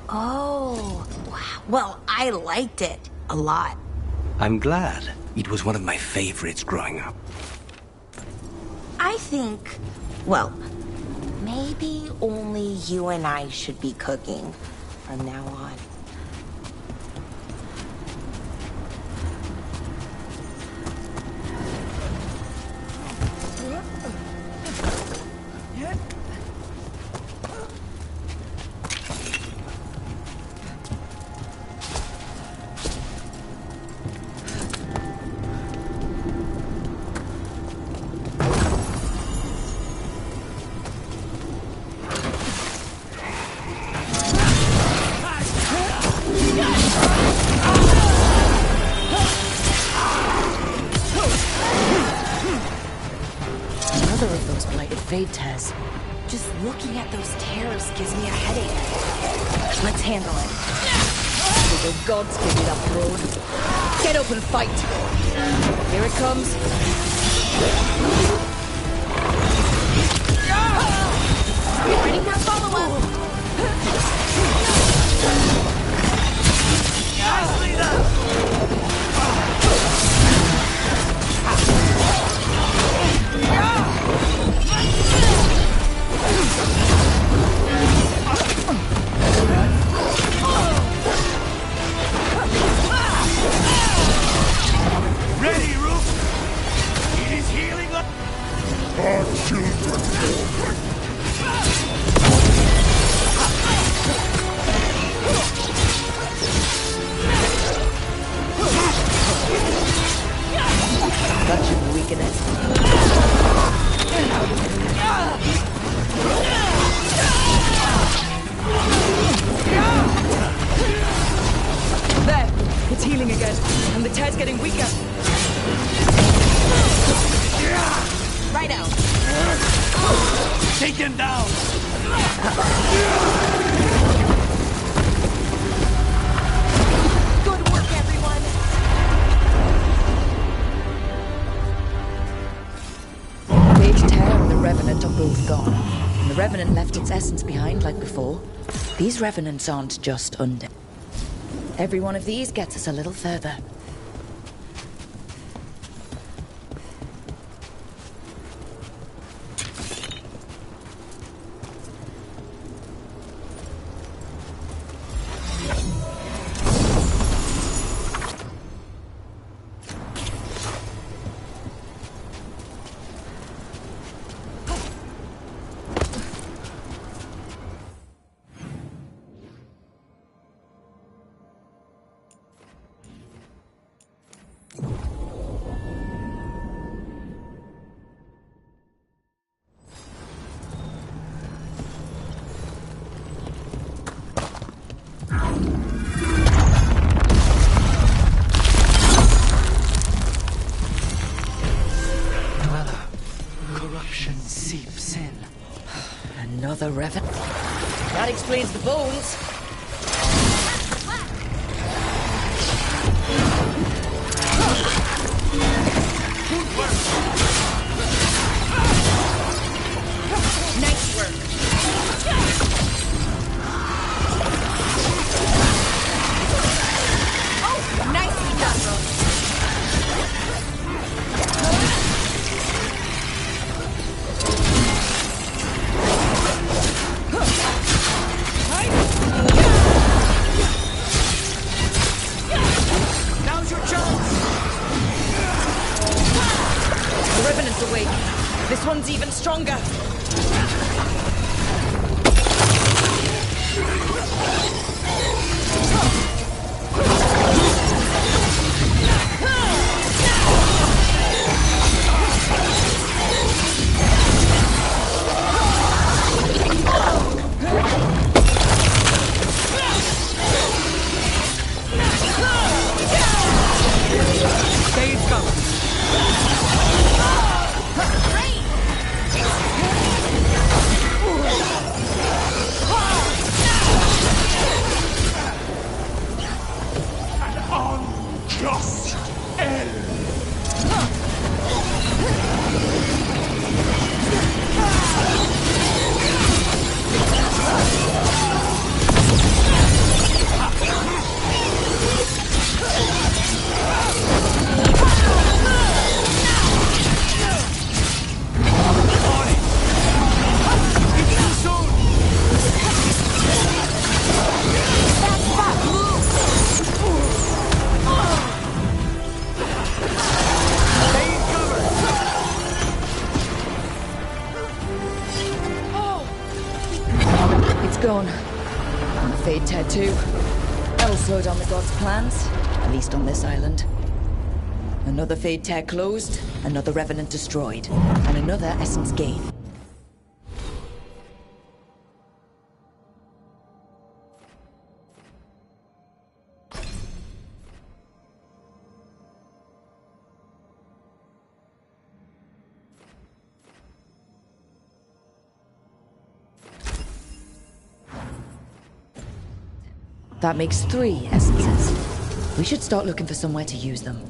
Oh, wow. Well, I liked it a lot. I'm glad. It was one of my favorites growing up. I think, well, maybe only you and I should be cooking from now on. Tears. Just looking at those tears gives me a headache. Let's handle it. May the gods give you that road. Get up and fight. Here it comes. Ready for a follow-up? Nicely done! Ready, Rook? It is healing up. Our children. That should weaken it. There! It's healing again, and the tear's getting weaker. Right out. Take them down! Good work, everyone. Mage Tear and the Revenant are both gone. And the Revenant left its essence behind like before. These Revenants aren't just undead. Every one of these gets us a little further. Another Revenant. That explains the bones. Nice work. Oh, nicely done, Rose. Now's your chance! The Revenant's awake. This one's even stronger. Dave's coming. Great! And a Fade Tear too. That'll slow down the gods' plans, at least on this island. Another Fade Tear closed, another Revenant destroyed, and another Essence gained. That makes 3 essences. We should start looking for somewhere to use them.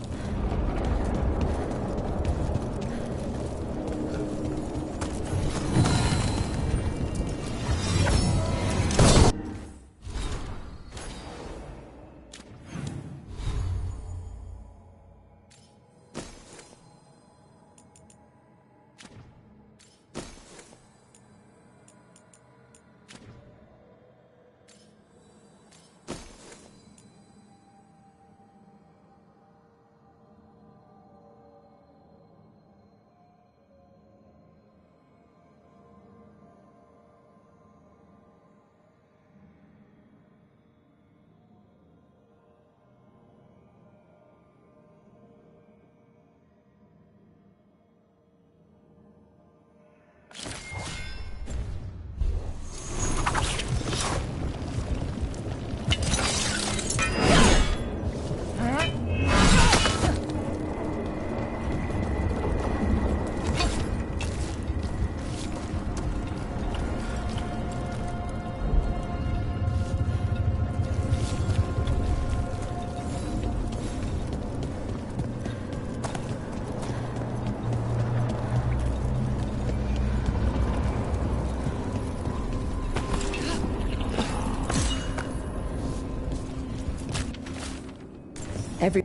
Every...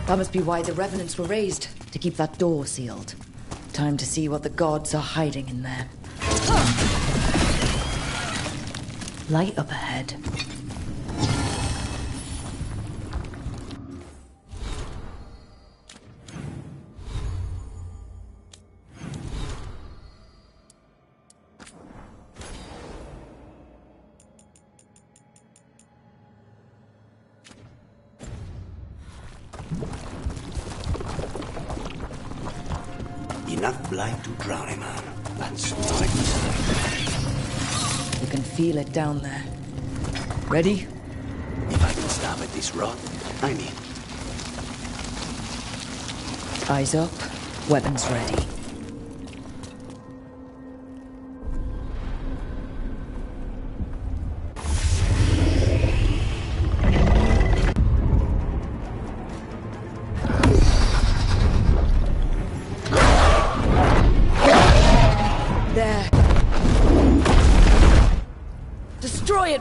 That must be why the Revenants were raised, to keep that door sealed. Time to see what the gods are hiding in there. Light up ahead. Enough blight to drown him, man. That's not a good sign. You can feel it down there. Ready? If I can stop at this rot, I'm in. Eyes up, weapons ready.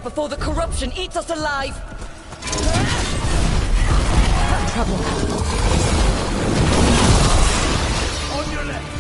Before the corruption eats us alive! Trouble. On your left!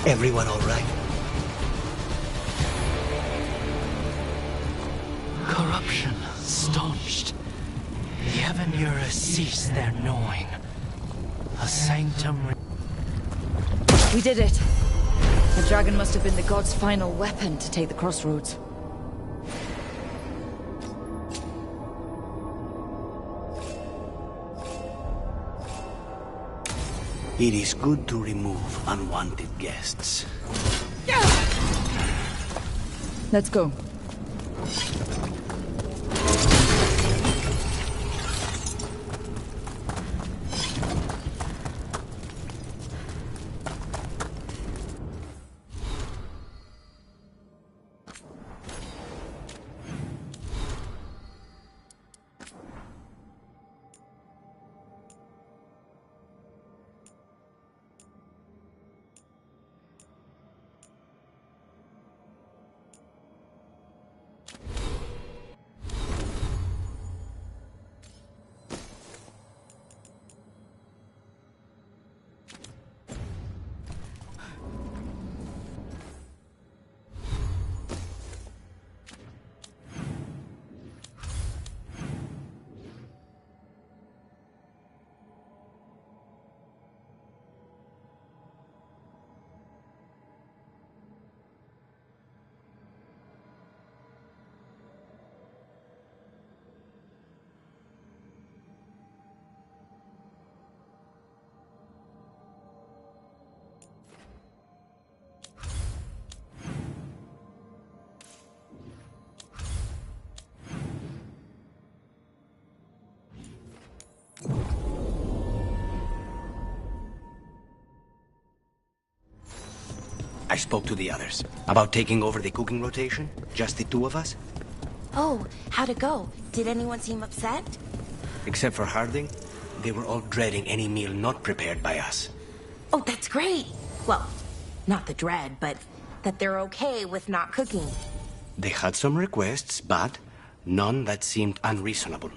Everyone all right? Corruption staunched. The Avenura ceased their gnawing. A sanctum. We did it. The dragon must have been the god's final weapon to take the crossroads. It is good to remove unwanted guests. Let's go. I spoke to the others about taking over the cooking rotation. Just the two of us. Oh, how'd it go? Did anyone seem upset? Except for Harding, they were all dreading any meal not prepared by us. Oh, that's great. Well, not the dread, but that they're okay with not cooking. They had some requests, but none that seemed unreasonable.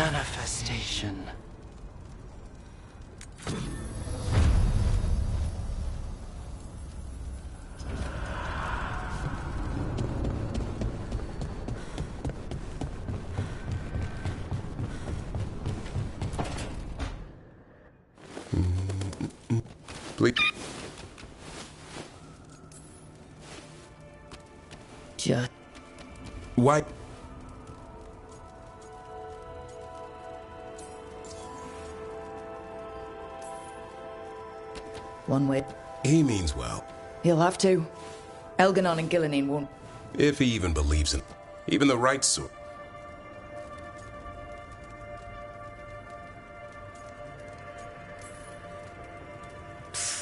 manifestation. Please. Just Why? one way. He means well. He'll have to. Elganon and Gillenine won't. If he even believes in even the right sort.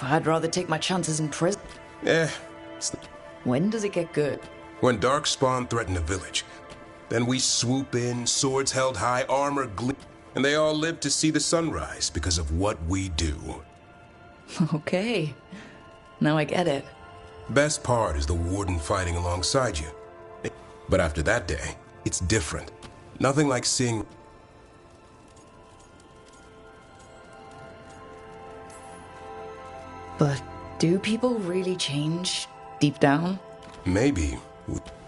I'd rather take my chances in prison. Eh. When does it get good? When Darkspawn threaten a village, then we swoop in, swords held high, armor gleam, and they all live to see the sunrise because of what we do. Okay. Now I get it. Best part is the warden fighting alongside you. But after that day, it's different. Nothing like seeing... But do people really change deep down? Maybe.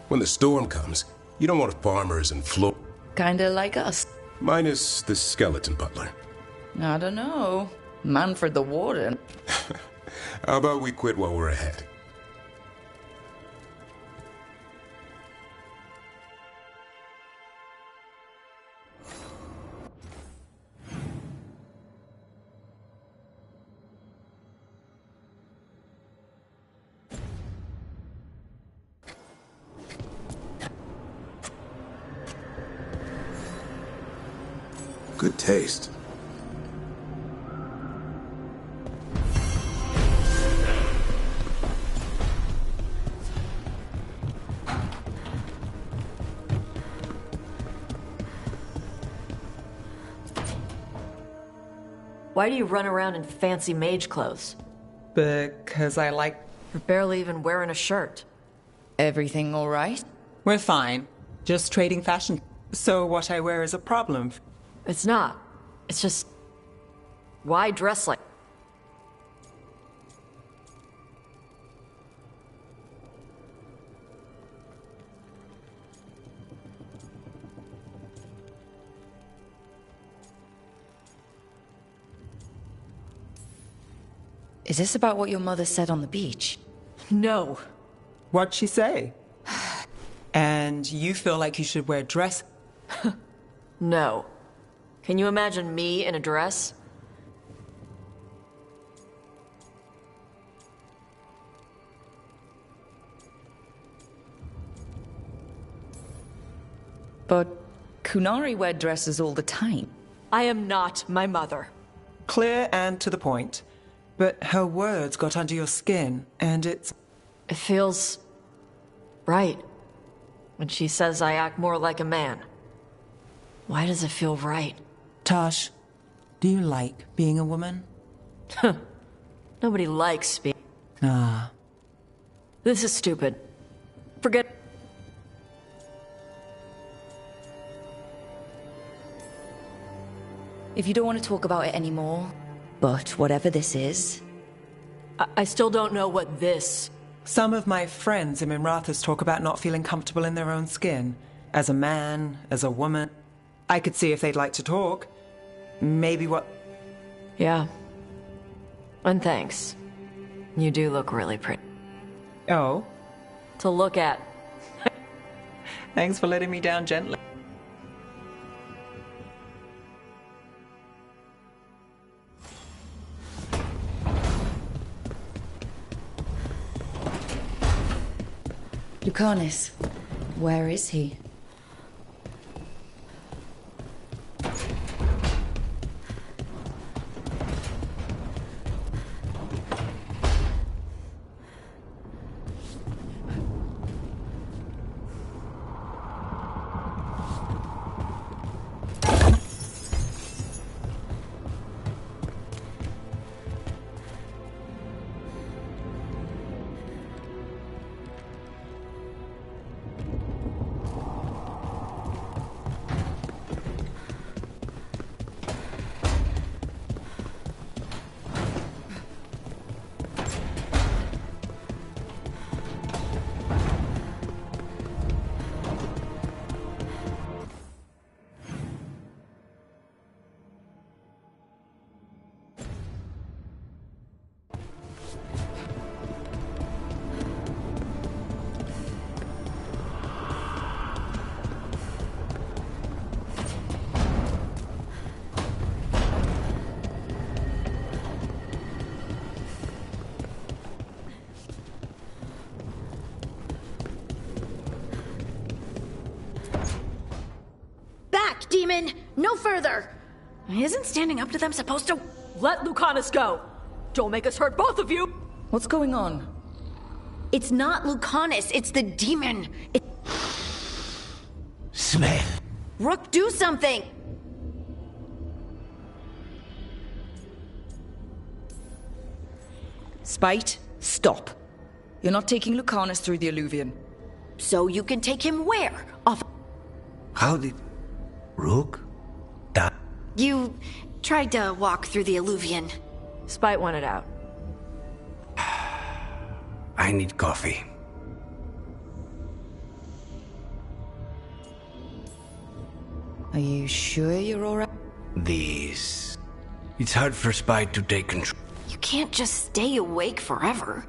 When the storm comes, you don't want farmers and floor... Kinda like us. Minus the skeleton butler. I don't know. Manfred the Warden. How about we quit while we're ahead? Good taste. Why do you run around in fancy mage clothes? Because I like... You're barely even wearing a shirt. Everything all right? We're fine. Just trading fashion. So what I wear is a problem. It's not. It's just... Why dress like... Is this about what your mother said on the beach? No. What'd she say? And you feel like you should wear dress? No. Can you imagine me in a dress? But Kunari wear dresses all the time. I am not my mother. Clear and to the point. But her words got under your skin, and it's... It feels... right. When she says I act more like a man. Why does it feel right? Tosh, do you like being a woman? Nobody likes being... Ah. This is stupid. Forget... If you don't want to talk about it anymore, but whatever this is... I still don't know what this... Some of my friends in Minrathous talk about not feeling comfortable in their own skin. As a man, as a woman. I could see if they'd like to talk. Maybe what... Yeah. And thanks. You do look really pretty. Oh? To look at. Thanks for letting me down gently. Lucanus, where is he? demon! No further! Isn't standing up to them supposed to... Let Lucanus go! Don't make us hurt both of you! What's going on? It's not Lucanus, it's the demon! Smell. Rook, do something! Spite, stop. You're not taking Lucanus through the Alluvion. So you can take him where? Off... How did Rook die? You tried to walk through the Alluvion. Spite wanted out. I need coffee. Are you sure you're alright? This... It's hard for Spite to take control. You can't just stay awake forever.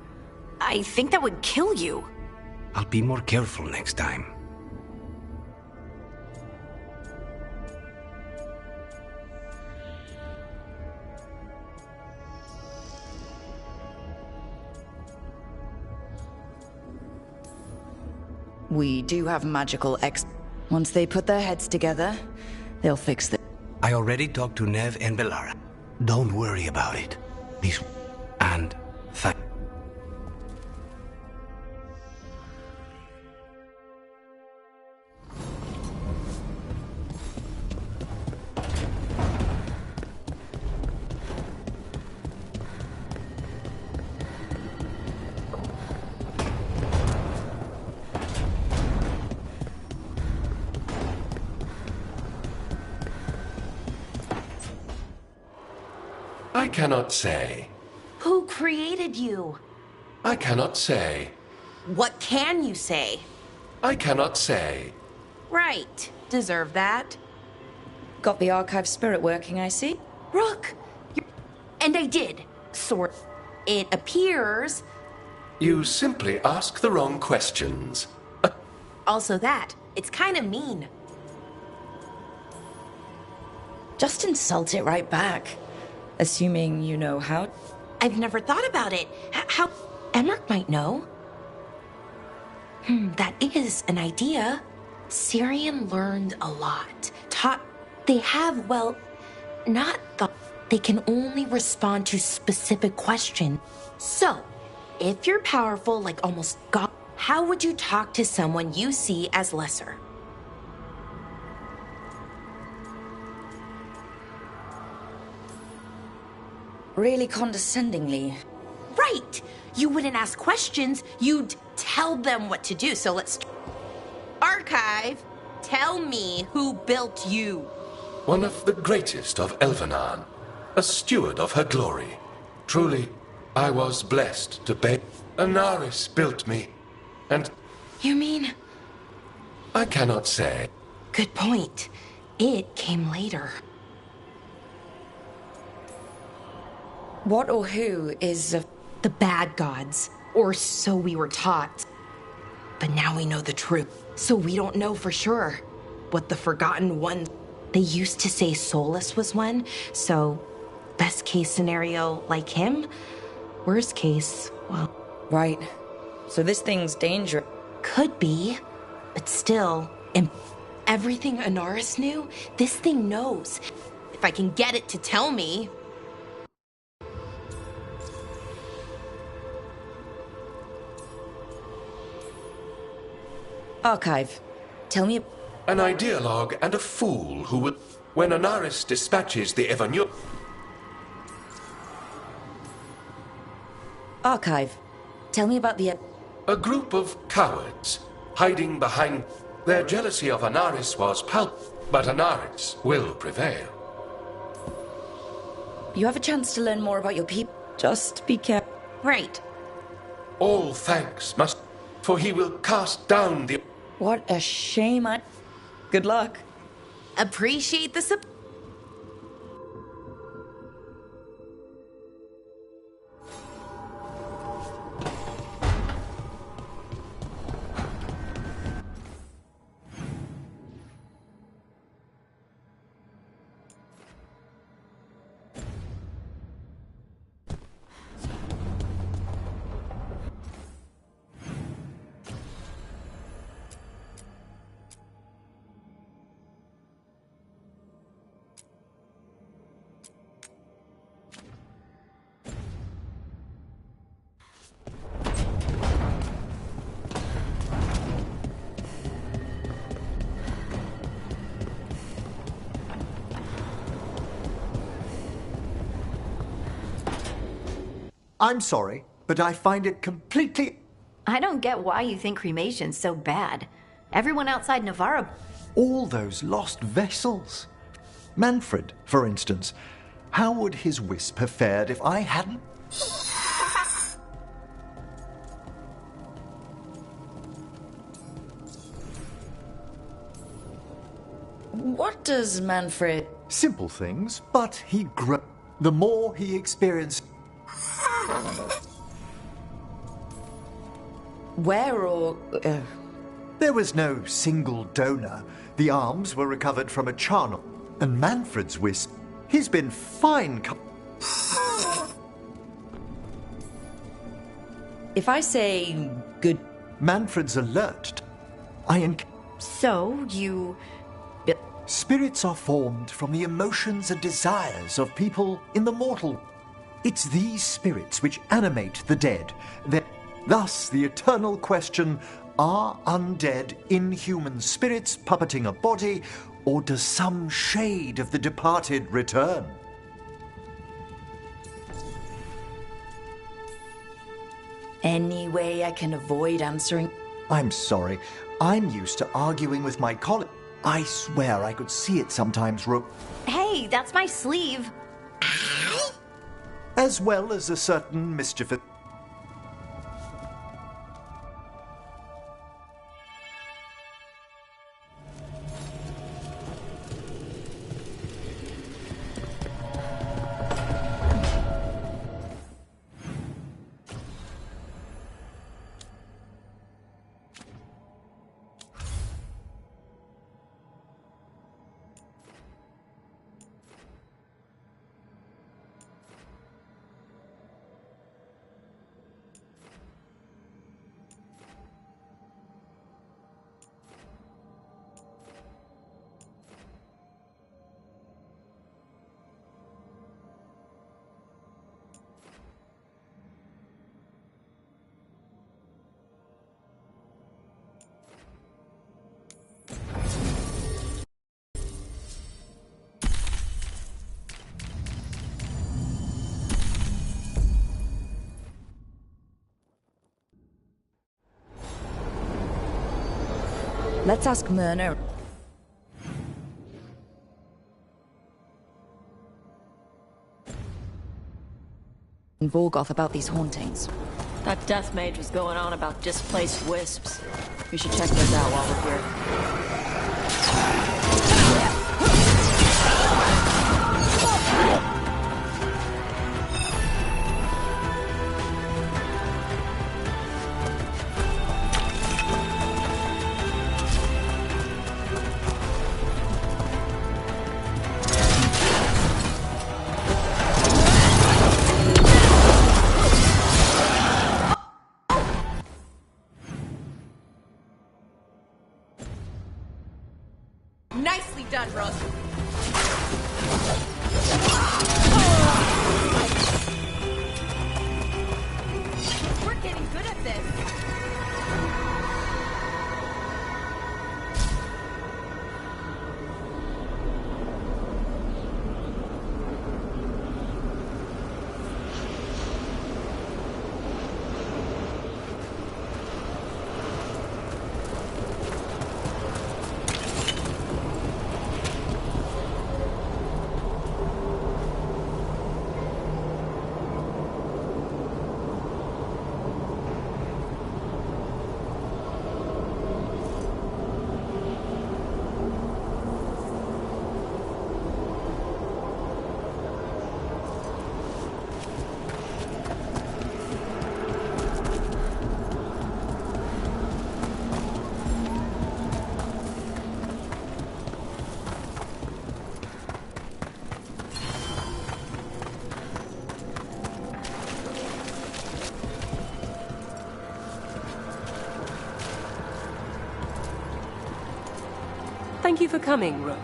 I think that would kill you. I'll be more careful next time. We do have magical Once they put their heads together, they'll fix it. I already talked to Nev and Belara. Don't worry about it. This... And... Thank... I cannot say. Who created you? I cannot say. What can you say? I cannot say. Right. Deserve that. Got the archive spirit working, I see. Rook! And I did. Sort. It appears. You simply ask the wrong questions. Also that. It's kind of mean. Just insult it right back. Assuming you know how. I've never thought about it. How... Emmerich might know. That is an idea. Syrian learned a lot. Taught... They have, well... Not thought... They can only respond to specific questions. So, if you're powerful like almost God, how would you talk to someone you see as lesser? Really condescendingly. Right! You wouldn't ask questions, you'd tell them what to do. So let's... Archive, tell me who built you. One of the greatest of Elvenan, a steward of her glory. Truly, I was blessed to be... Anaris built me, and... You mean... I cannot say. Good point. It came later. What or who is... The bad gods. Or so we were taught. But now we know the truth. So we don't know for sure. What the Forgotten One... They used to say Solus was one, so... Best case scenario, like him. Worst case, well... Right. So this thing's dangerous. Could be. But still... Everything Anaris knew, this thing knows. If I can get it to tell me... Archive. Tell me... An ideologue and a fool who would... When Anaris dispatches the Evanur... Archive. Tell me about the... A group of cowards, hiding behind... Their jealousy of Anaris was palpable, but Anaris will prevail. You have a chance to learn more about your people. Just be careful. Right. All thanks must... For he will cast down the... What a shame. Good luck. Appreciate the support. I'm sorry, but I find it completely... I don't get why you think cremation's so bad. Everyone outside Navarra... All those lost vessels. Manfred, for instance. How would his wisp have fared if I hadn't... What does Manfred... Simple things, but he grew... The more he experienced... Where or... There was no single donor. The arms were recovered from a charnel. And Manfred's wisp, he's been fine... If I say good... Manfred's alert. So, you... Spirits are formed from the emotions and desires of people in the mortal. It's these spirits which animate the dead. Thus, the eternal question, are undead inhuman spirits puppeting a body, or does some shade of the departed return? Any way I can avoid answering? I'm sorry. I'm used to arguing with my colleague. I swear I could see it sometimes, Hey, that's my sleeve. As well as a certain mischievous... Let's ask Myrna. And Vorgoth about these hauntings. That death mage was going on about displaced wisps. We should check those out while we're here. Nicely done, Rook. We're getting good at this. Thank you for coming, Rook.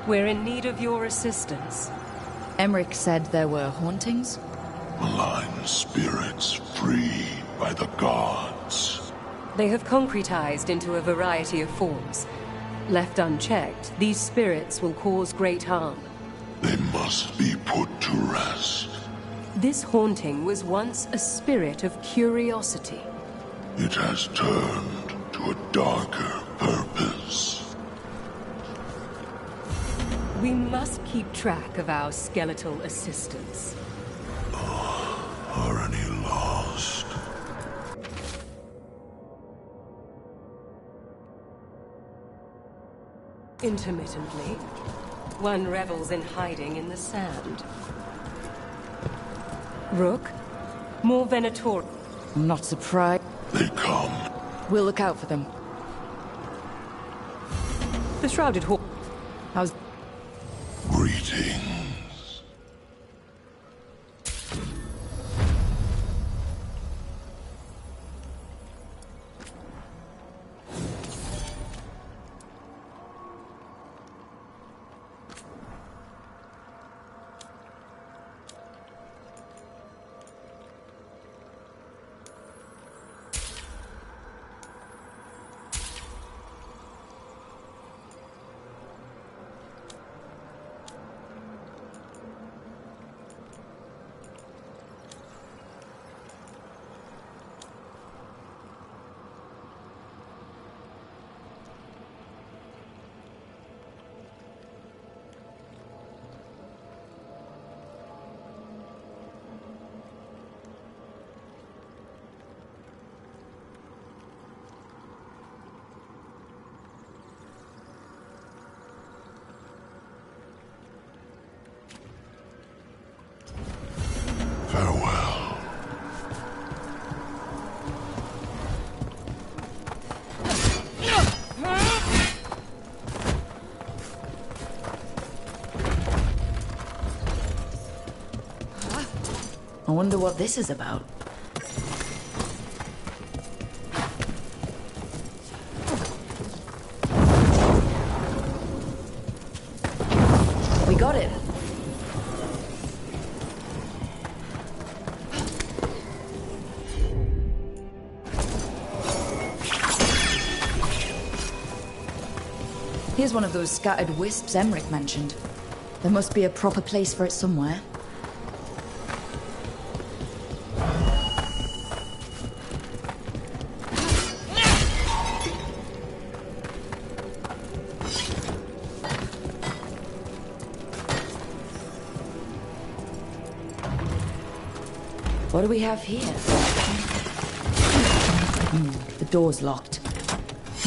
We're in need of your assistance. Emmerich said there were hauntings? Malign spirits free by the gods. They have concretized into a variety of forms. Left unchecked, these spirits will cause great harm. They must be put to rest. This haunting was once a spirit of curiosity. It has turned to a darker purpose. We must keep track of our skeletal assistants. Are any lost? Intermittently, one revels in hiding in the sand. Rook, more Venator. I'm not surprised. They come. We'll look out for them. The Shrouded Hawk. How's... Greetings. Farewell. I wonder what this is about. We got it. Here's one of those scattered wisps Emmerich mentioned. There must be a proper place for it somewhere. What do we have here? The door's locked.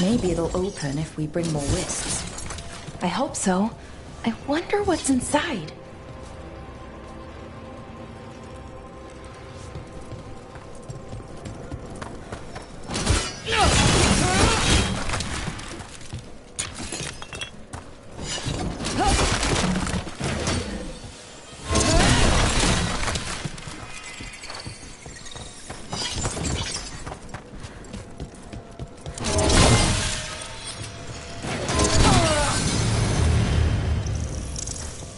Maybe it'll open if we bring more wisps. I hope so. I wonder what's inside.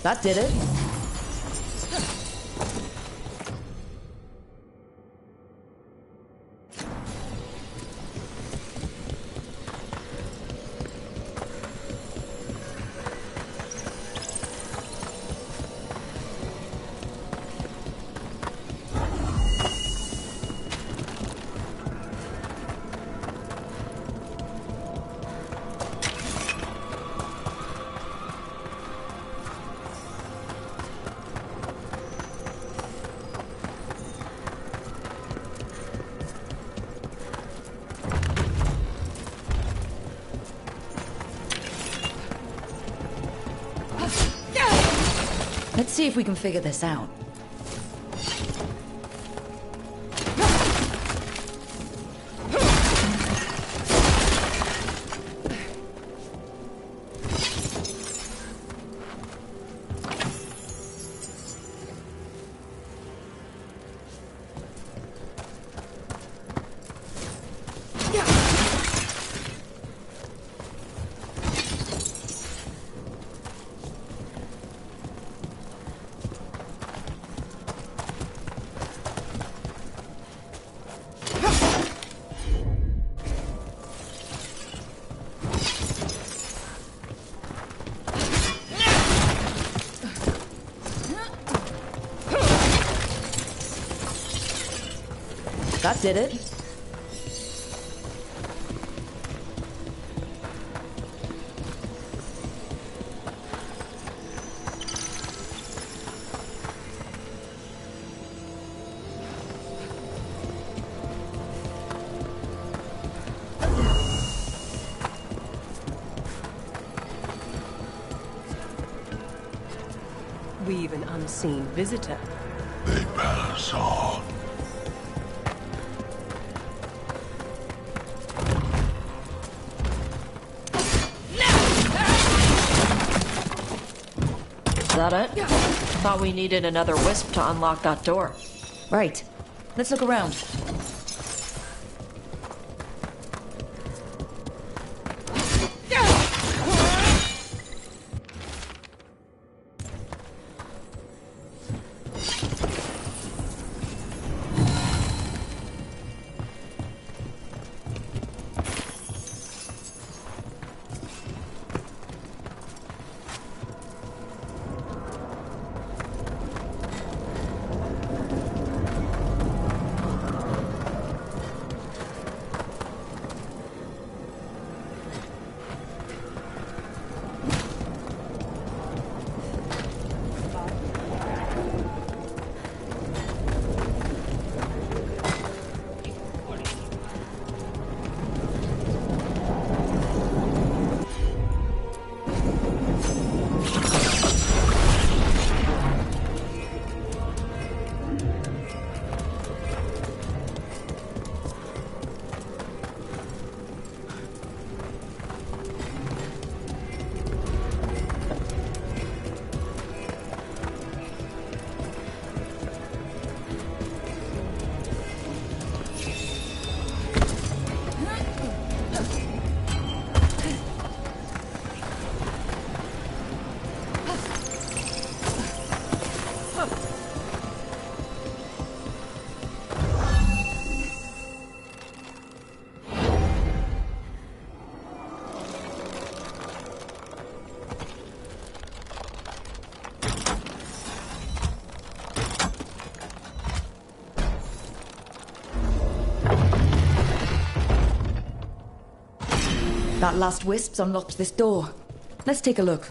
That did it. Let's see if we can figure this out. That did it. We've an unseen visitor. They pass on. Is that it? Thought we needed another wisp to unlock that door. Right. Let's look around. That last wisp's unlocked this door. Let's take a look.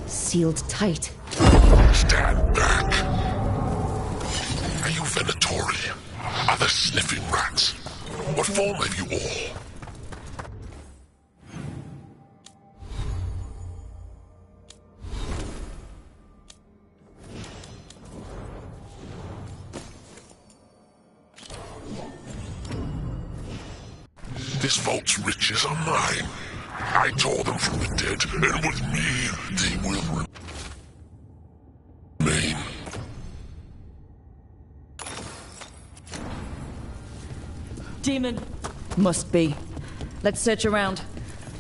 Sealed tight. Stand back. Are you Venatori? Are the sniffing rats? What form have you all? This vault's riches are mine. I tore them from the dead, and with me, they will remain. Demon! Must be. Let's search around.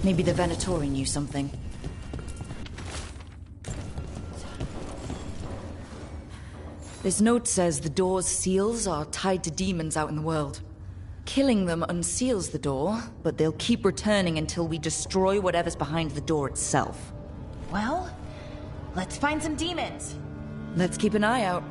Maybe the Venatori knew something. This note says the door's seals are tied to demons out in the world. Killing them unseals the door, but they'll keep returning until we destroy whatever's behind the door itself. Well, let's find some demons. Let's keep an eye out.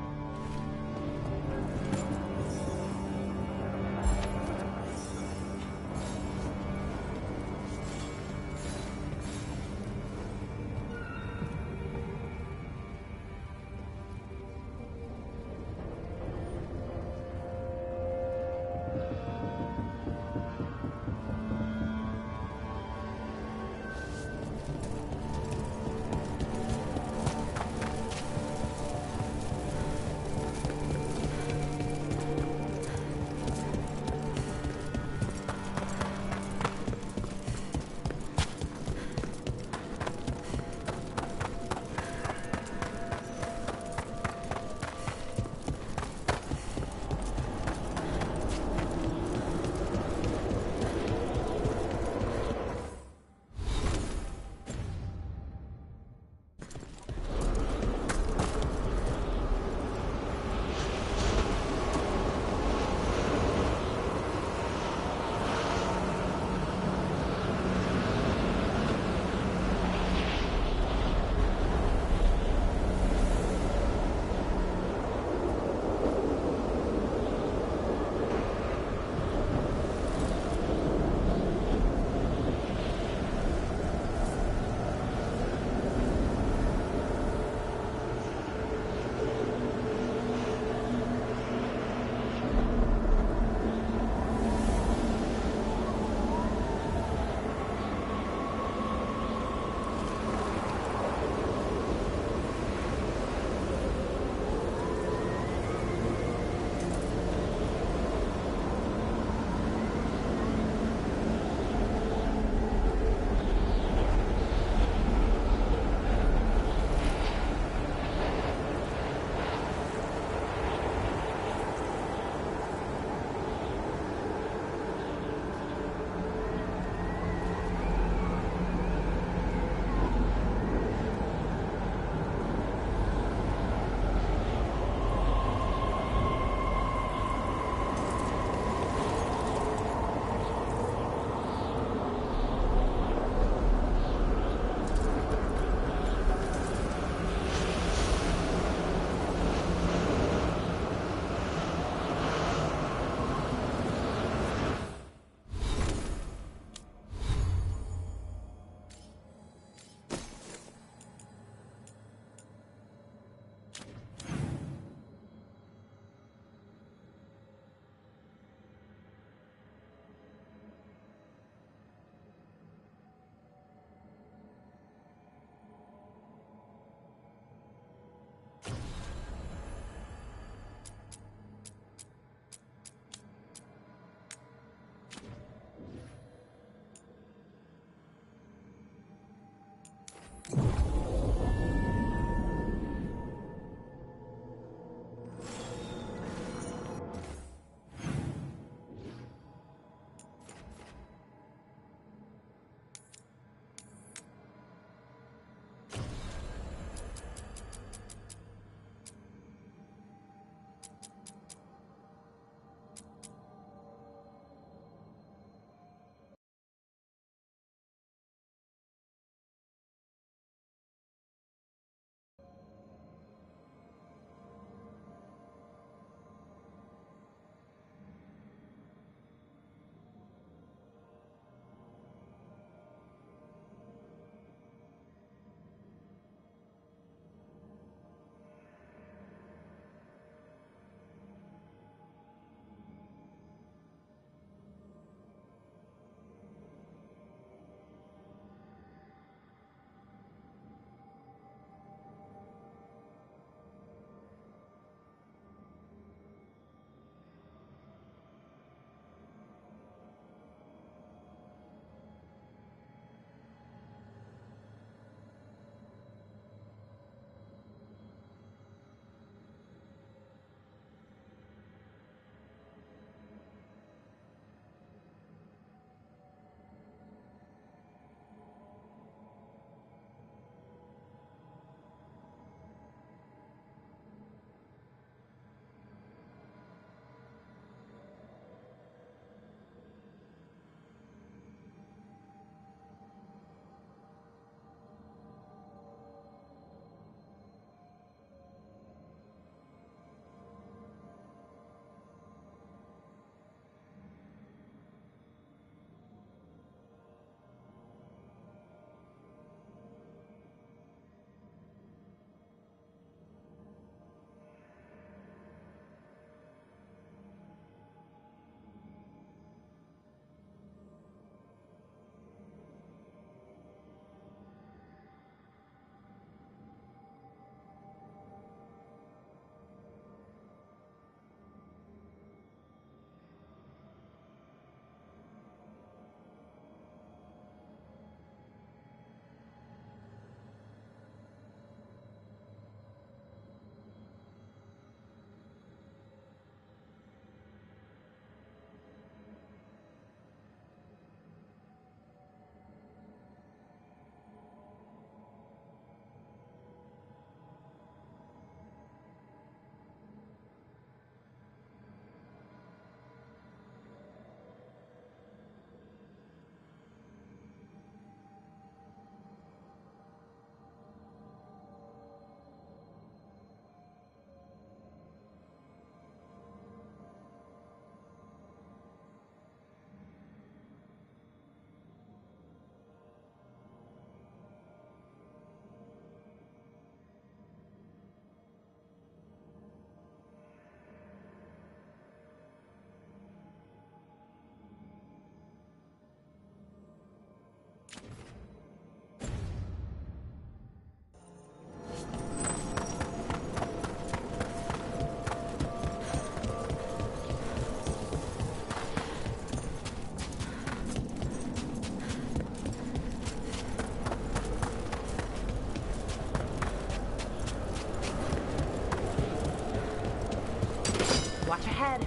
ahead.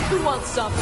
Who wants some?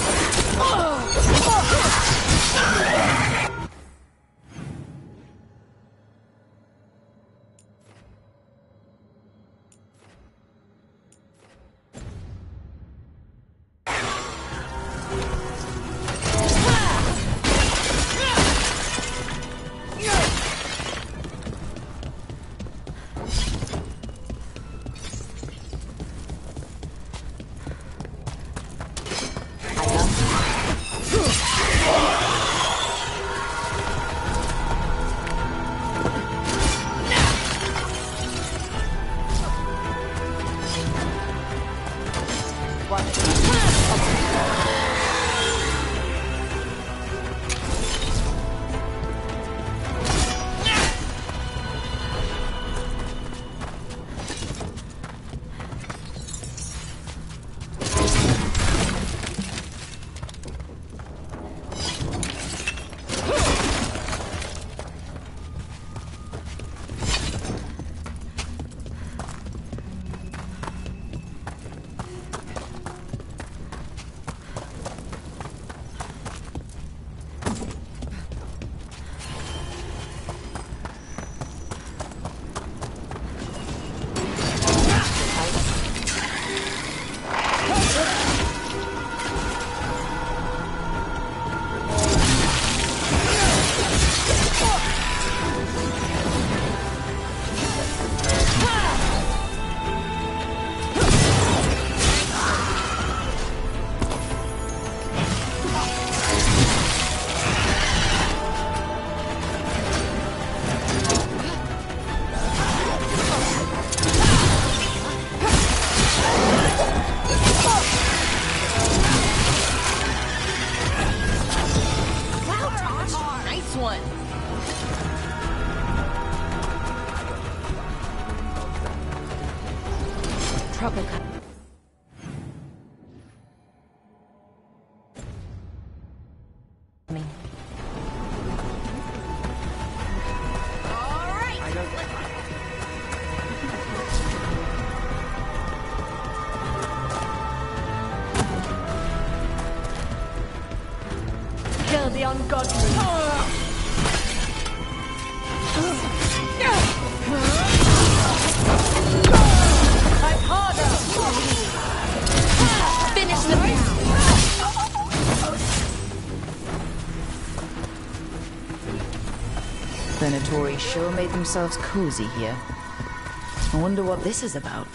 Kill the ungodly. Fight harder. Finish the beast. Venatori sure made themselves cozy here. I wonder what this is about.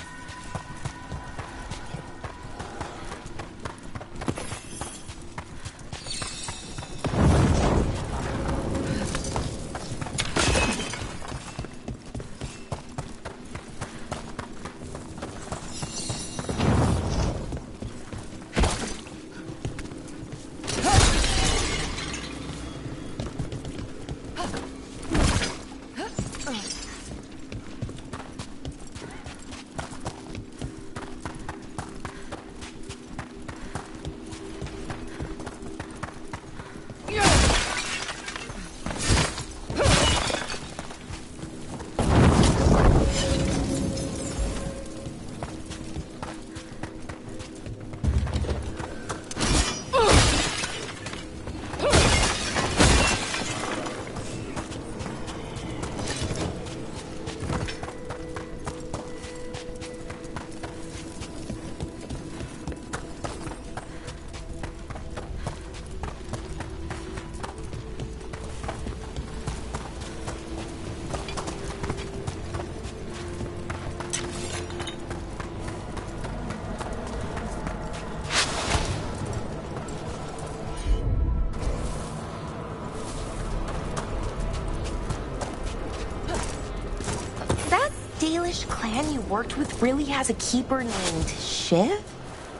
Dalish clan you worked with really has a keeper named Shiv?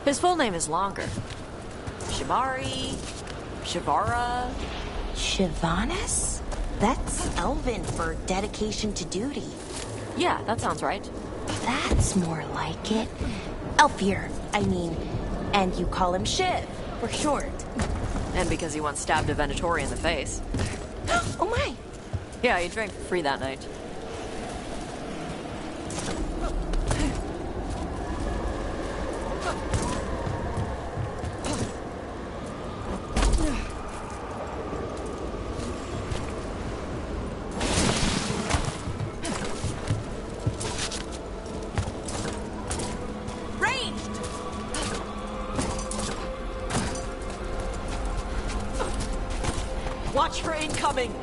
His full name is longer. Shibari, Shivara. Shivanis? That's Elven for dedication to duty. Yeah, that sounds right. That's more like it. Elfier, I mean. And you call him Shiv, for short. And because he once stabbed a Venatori in the face. Oh my! Yeah, he drank for free that night. Watch for incoming!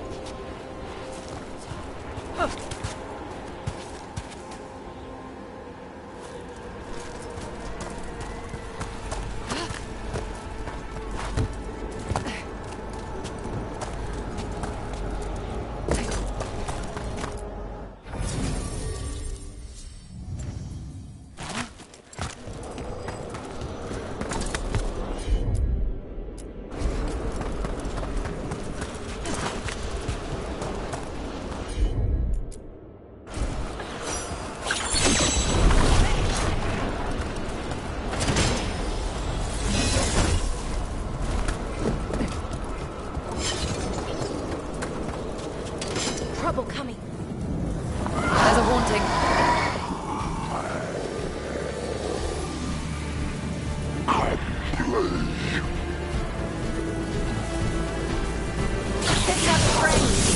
Trouble coming. There's a haunting. Pick up friends.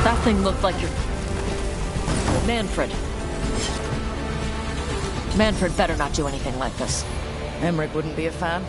That thing looked like your... Manfred. Manfred better not do anything like this. Emmerich wouldn't be a fan.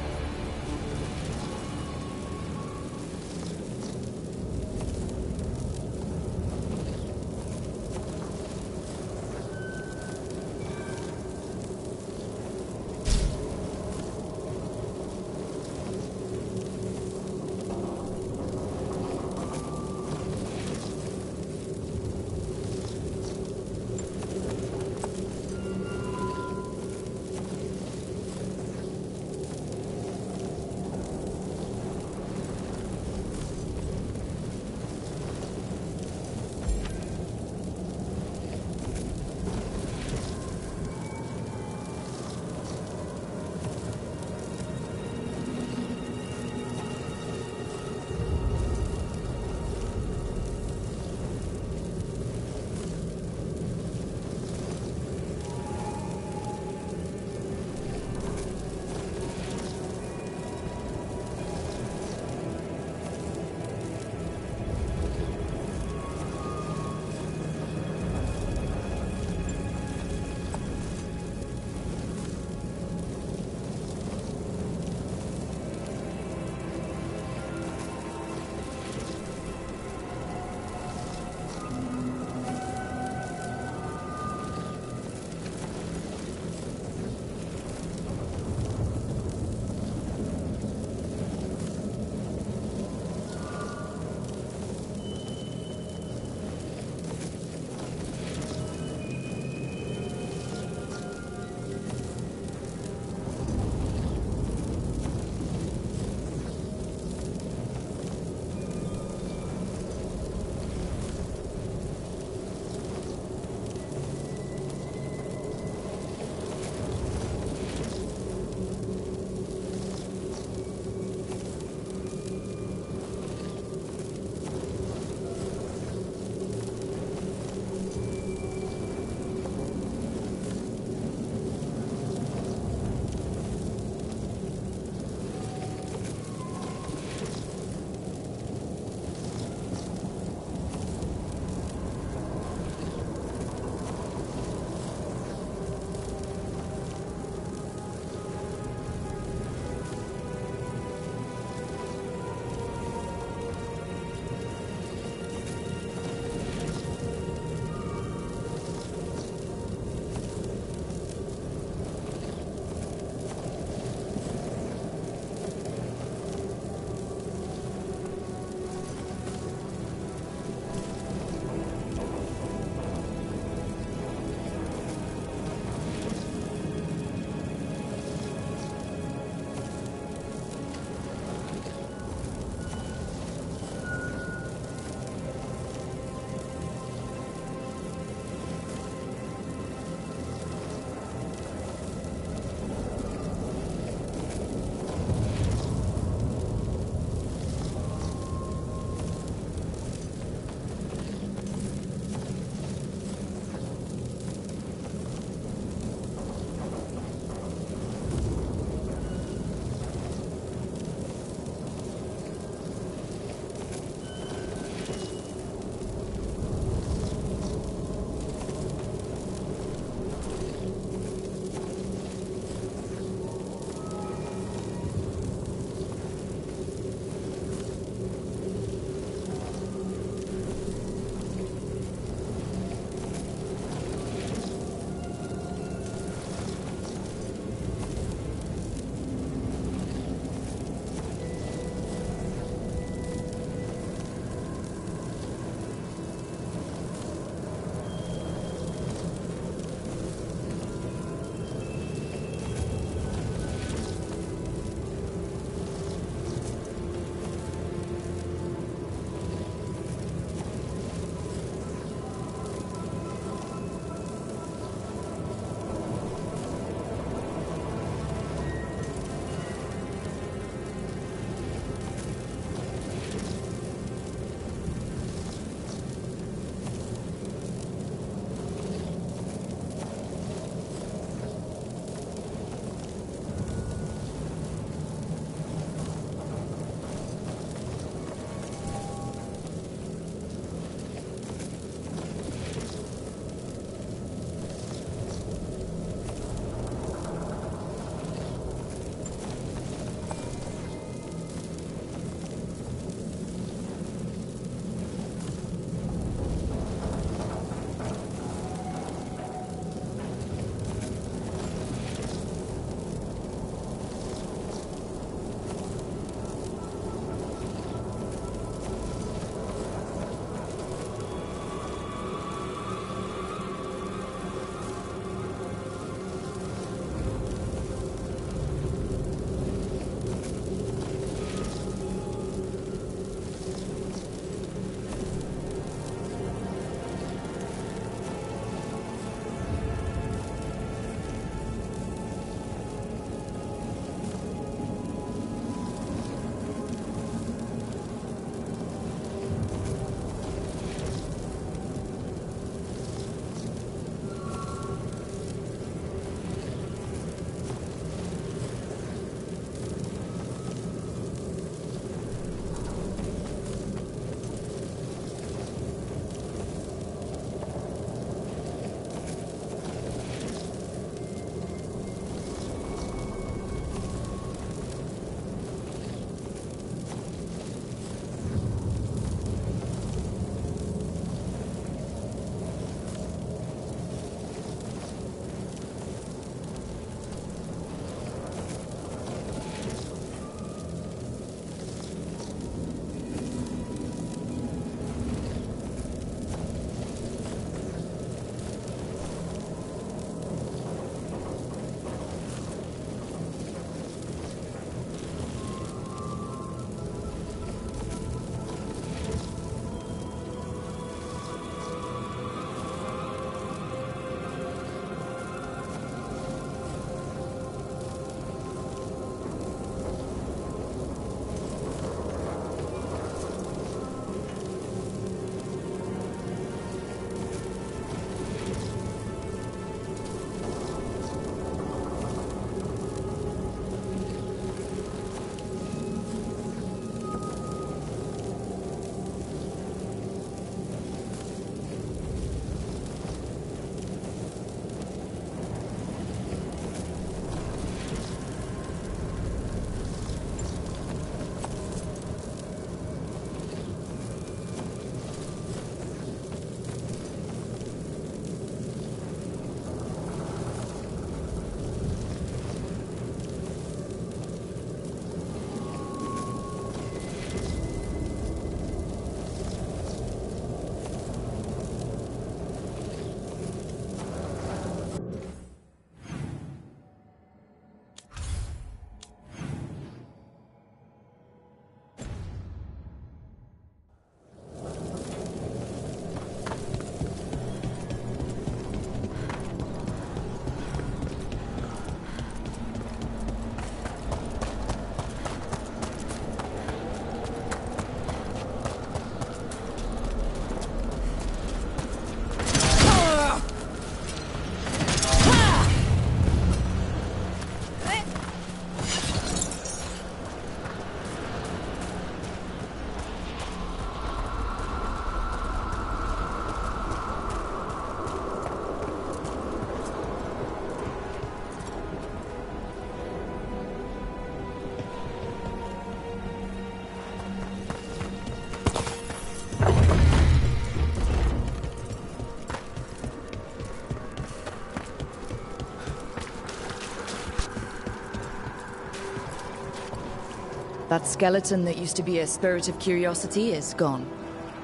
That skeleton that used to be a spirit of curiosity is gone.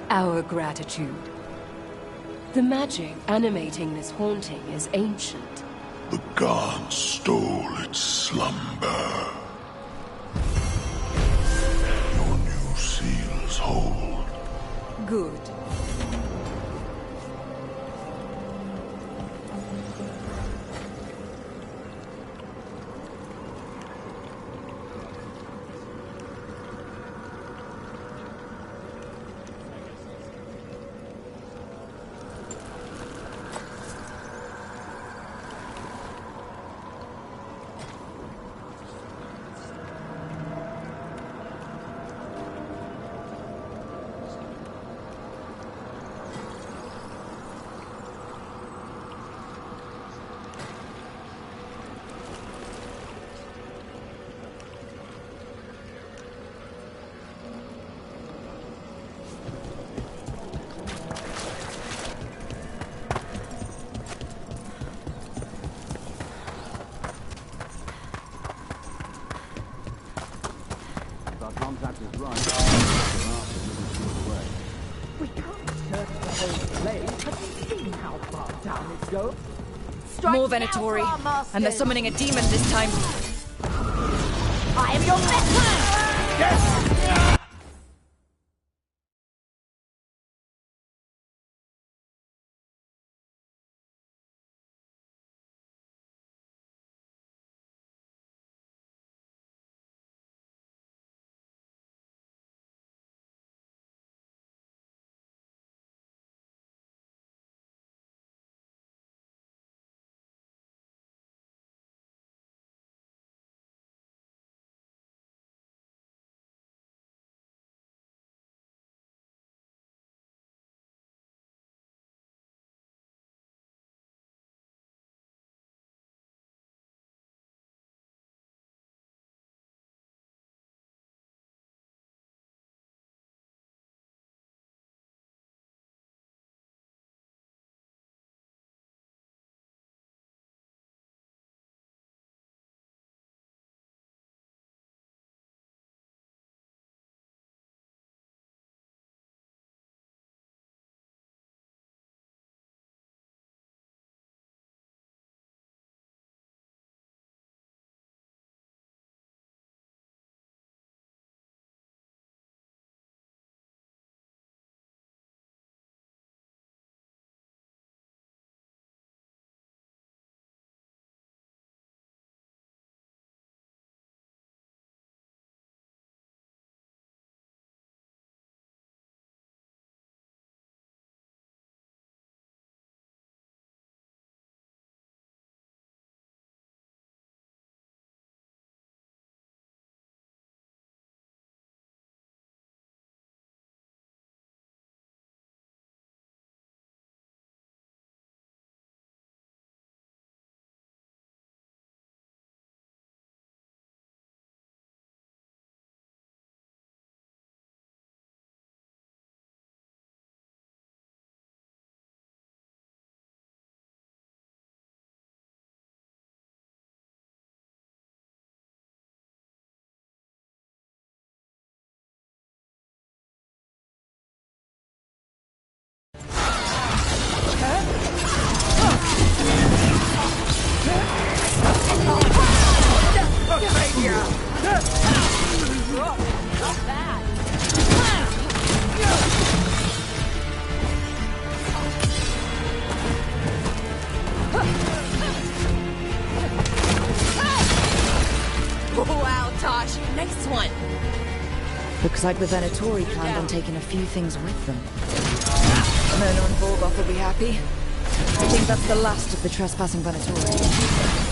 Our gratitude. The magic animating this haunting is ancient. The gods stole its slumber. Your new seals hold. Good. More Venatori, and they're summoning a demon this time. I am your best Yes! Wow, Tosh, nice one. Looks like the Venatori planned on taking a few things with them. Myrna and Vorgoth will be happy. I think that's the last of the trespassing Venatori.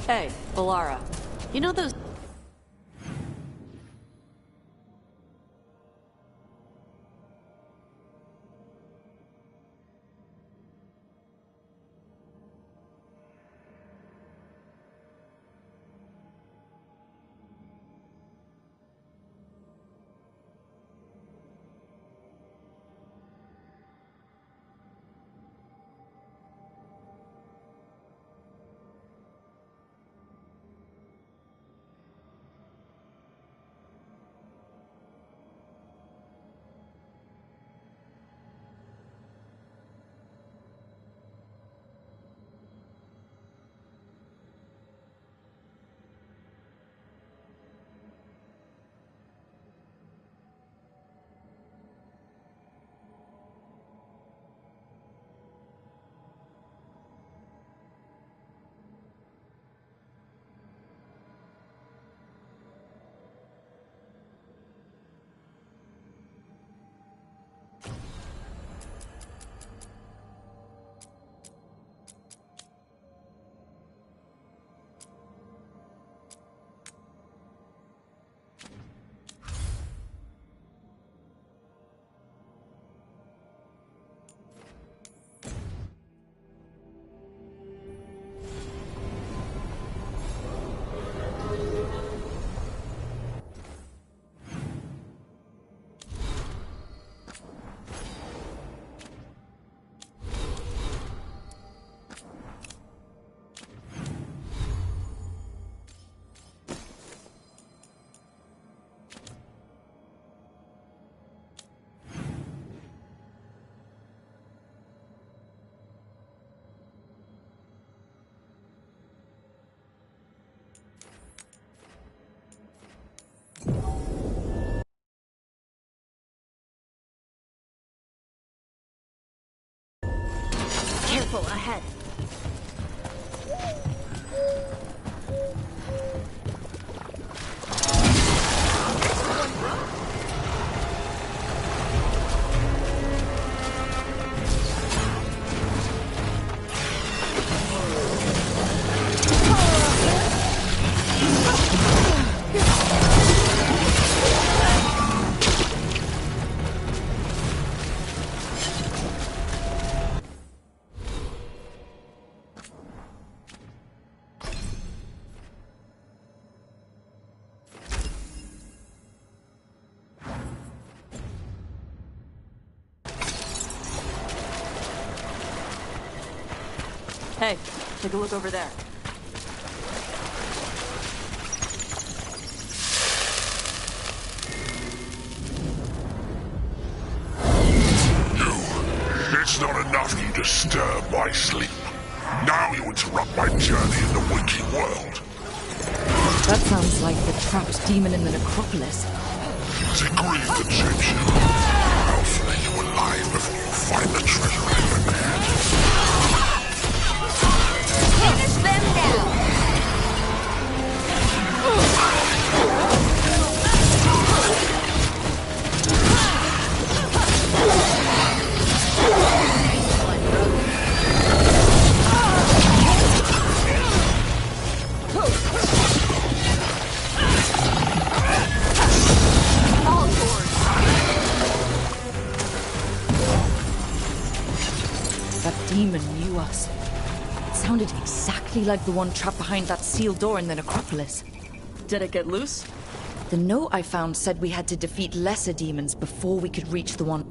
Hey, Valara. You know those... Careful, ahead. Hey, take a look over there. It's not enough you disturb my sleep. Now you interrupt my journey in the waking world. That sounds like the trapped demon in the necropolis. Is it grieved that shapes you? I'll flay you alive before you find the treasure I prepared. Finish them now! That demon knew us. It sounded exactly like the one trapped behind that sealed door in the necropolis. Did it get loose? The note I found said we had to defeat lesser demons before we could reach the one...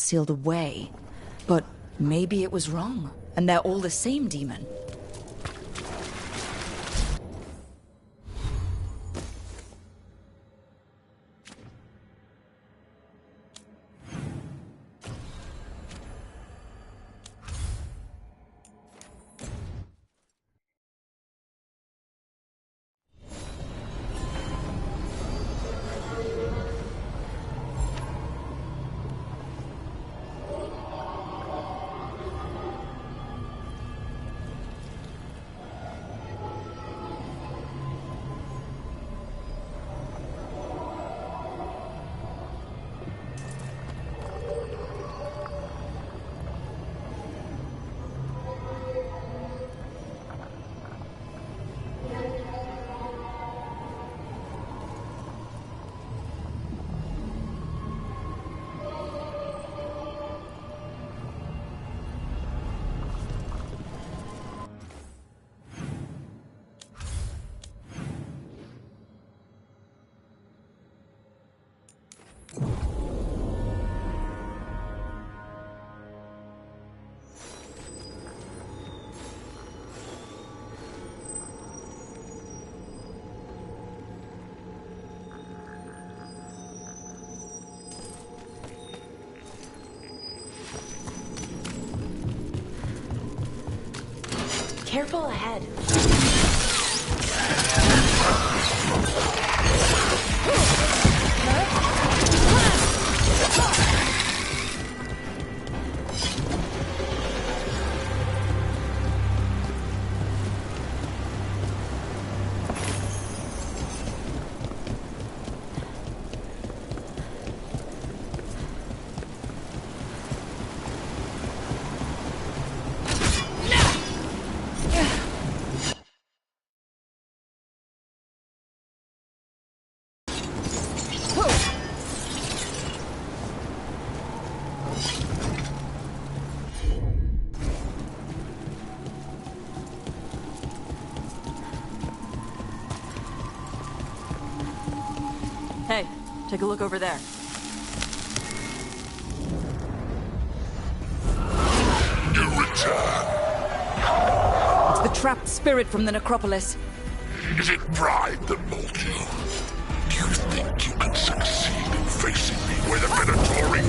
sealed away. But maybe it was wrong, and they're all the same demon. Careful ahead. Hey, take a look over there. You return. It's the trapped spirit from the necropolis. Is it pride that molds you? Do you think you can succeed in facing me with a Minotauric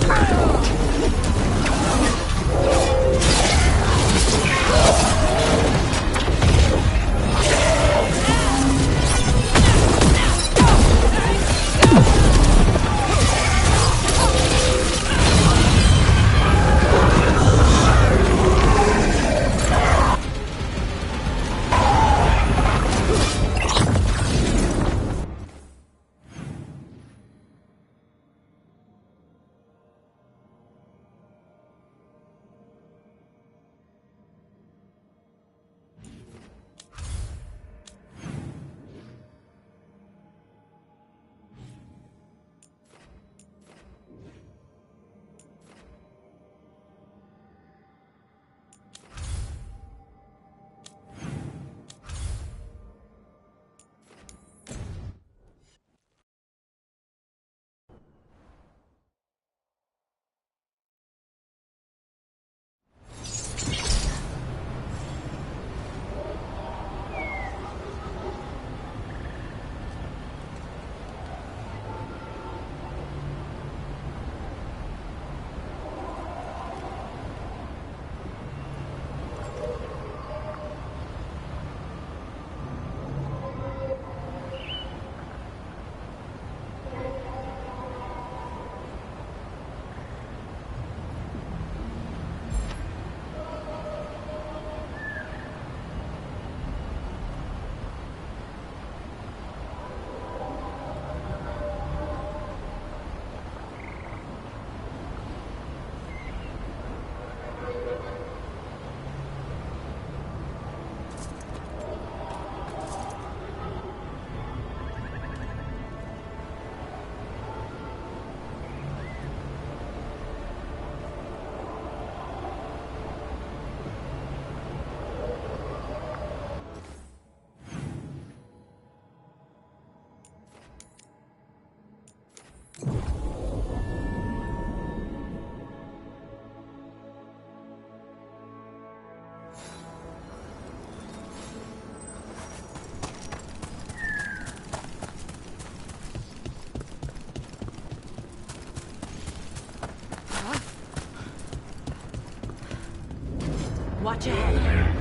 Watch ahead.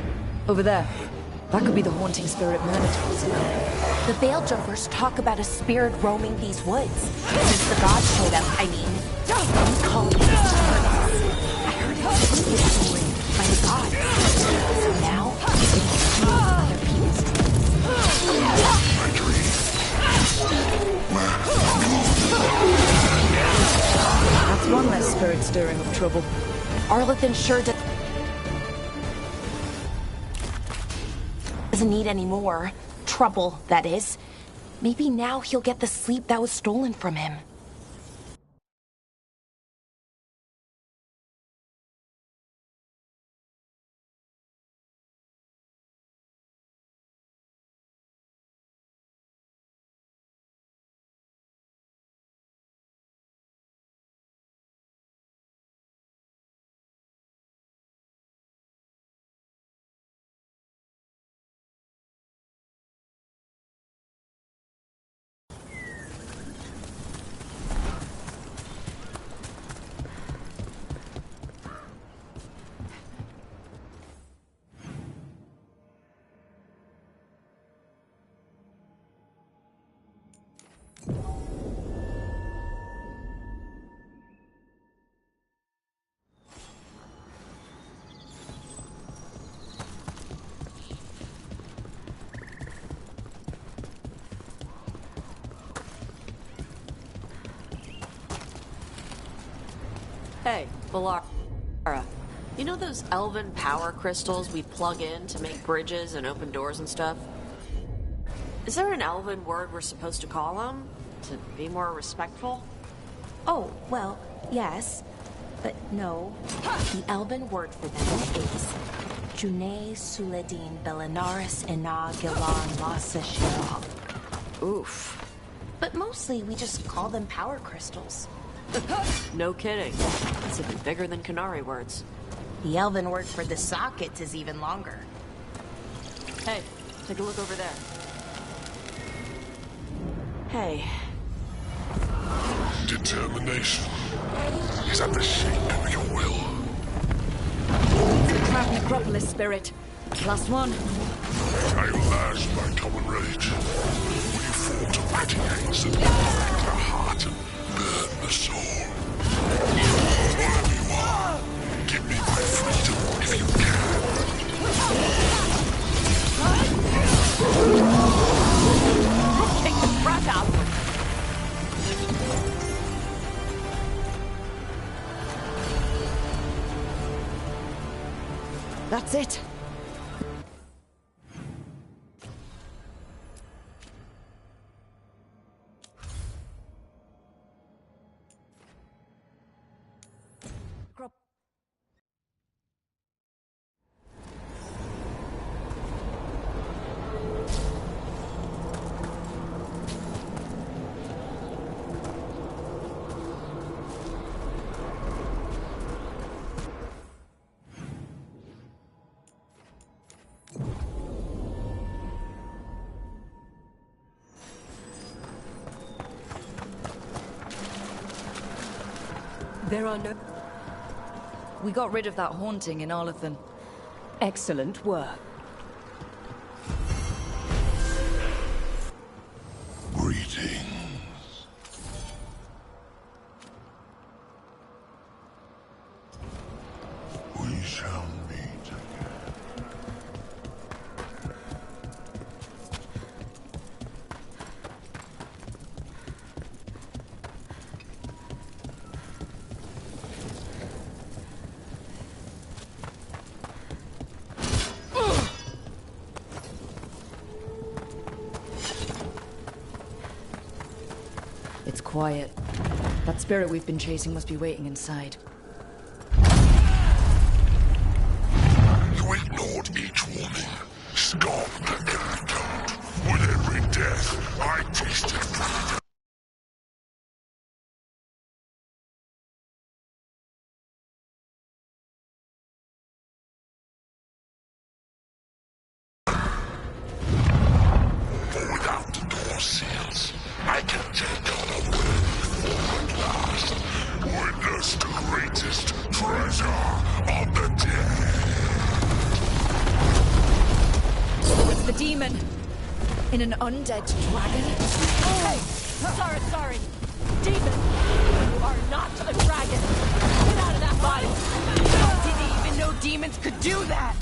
Over there. That could be the haunting spirit Myrna talks about. The Veil Jumpers talk about a spirit roaming these woods. Since the gods showed up, I mean, we call it I heard it was stolen by the gods. So now, it's stealing other people's That's one less spirit stirring up trouble. Arlathan sure doesn't need any more trouble, that is. Maybe now he'll get the sleep that was stolen from him. Hey, Valara. You know those elven power crystals we plug in to make bridges and open doors and stuff? Is there an elven word we're supposed to call them? To be more respectful? Oh, well, yes. But no. The elven word for them is June Suledin Belinaris Ina Gilan Lasa Shiral. Oof. But mostly we just call them power crystals. No kidding. It's even bigger than Canary words. The elven word for the sockets is even longer. Hey, take a look over there. Hey. Determination is at the shape of your will. Crab necropolis spirit. Last one. I lash my common rage. We fought to mighty hands that affect the heart and burn the soul. Whatever you are, give me my freedom if you can. Take the breath out! That's it. There are no... We got rid of that haunting in Arlathan. Excellent work. Greetings. We shall meet again. It's quiet. That spirit we've been chasing must be waiting inside. You ignored each warning. Stop the killing count. With every death, I tasted freedom. For without the door seals, I can take on a worthy form at last. Witness the great demon in an undead dragon. Hey! Sorry. Demon! You are not a dragon! Get out of that body! I didn't even know demons could do that!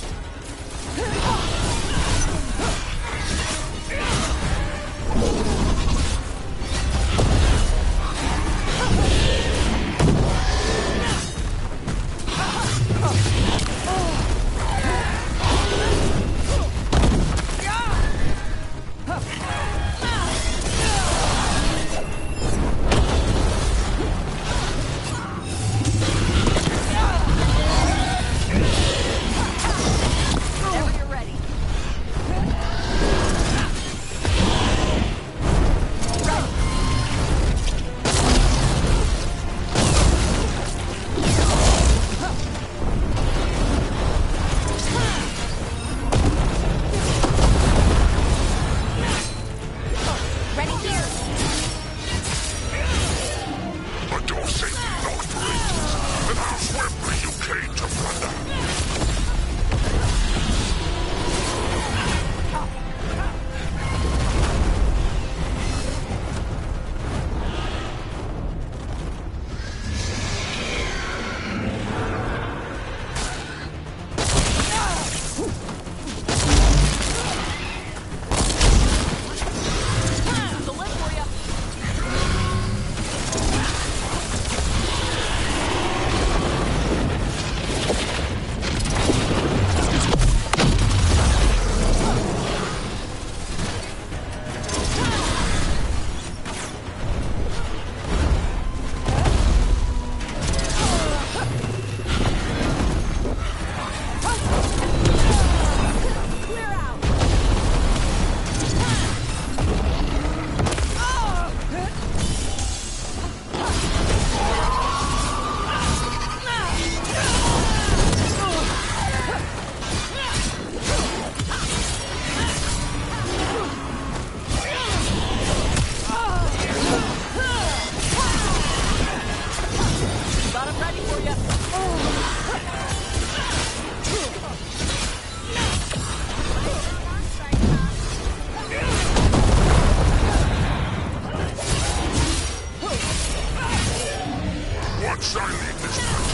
Once I leave this place,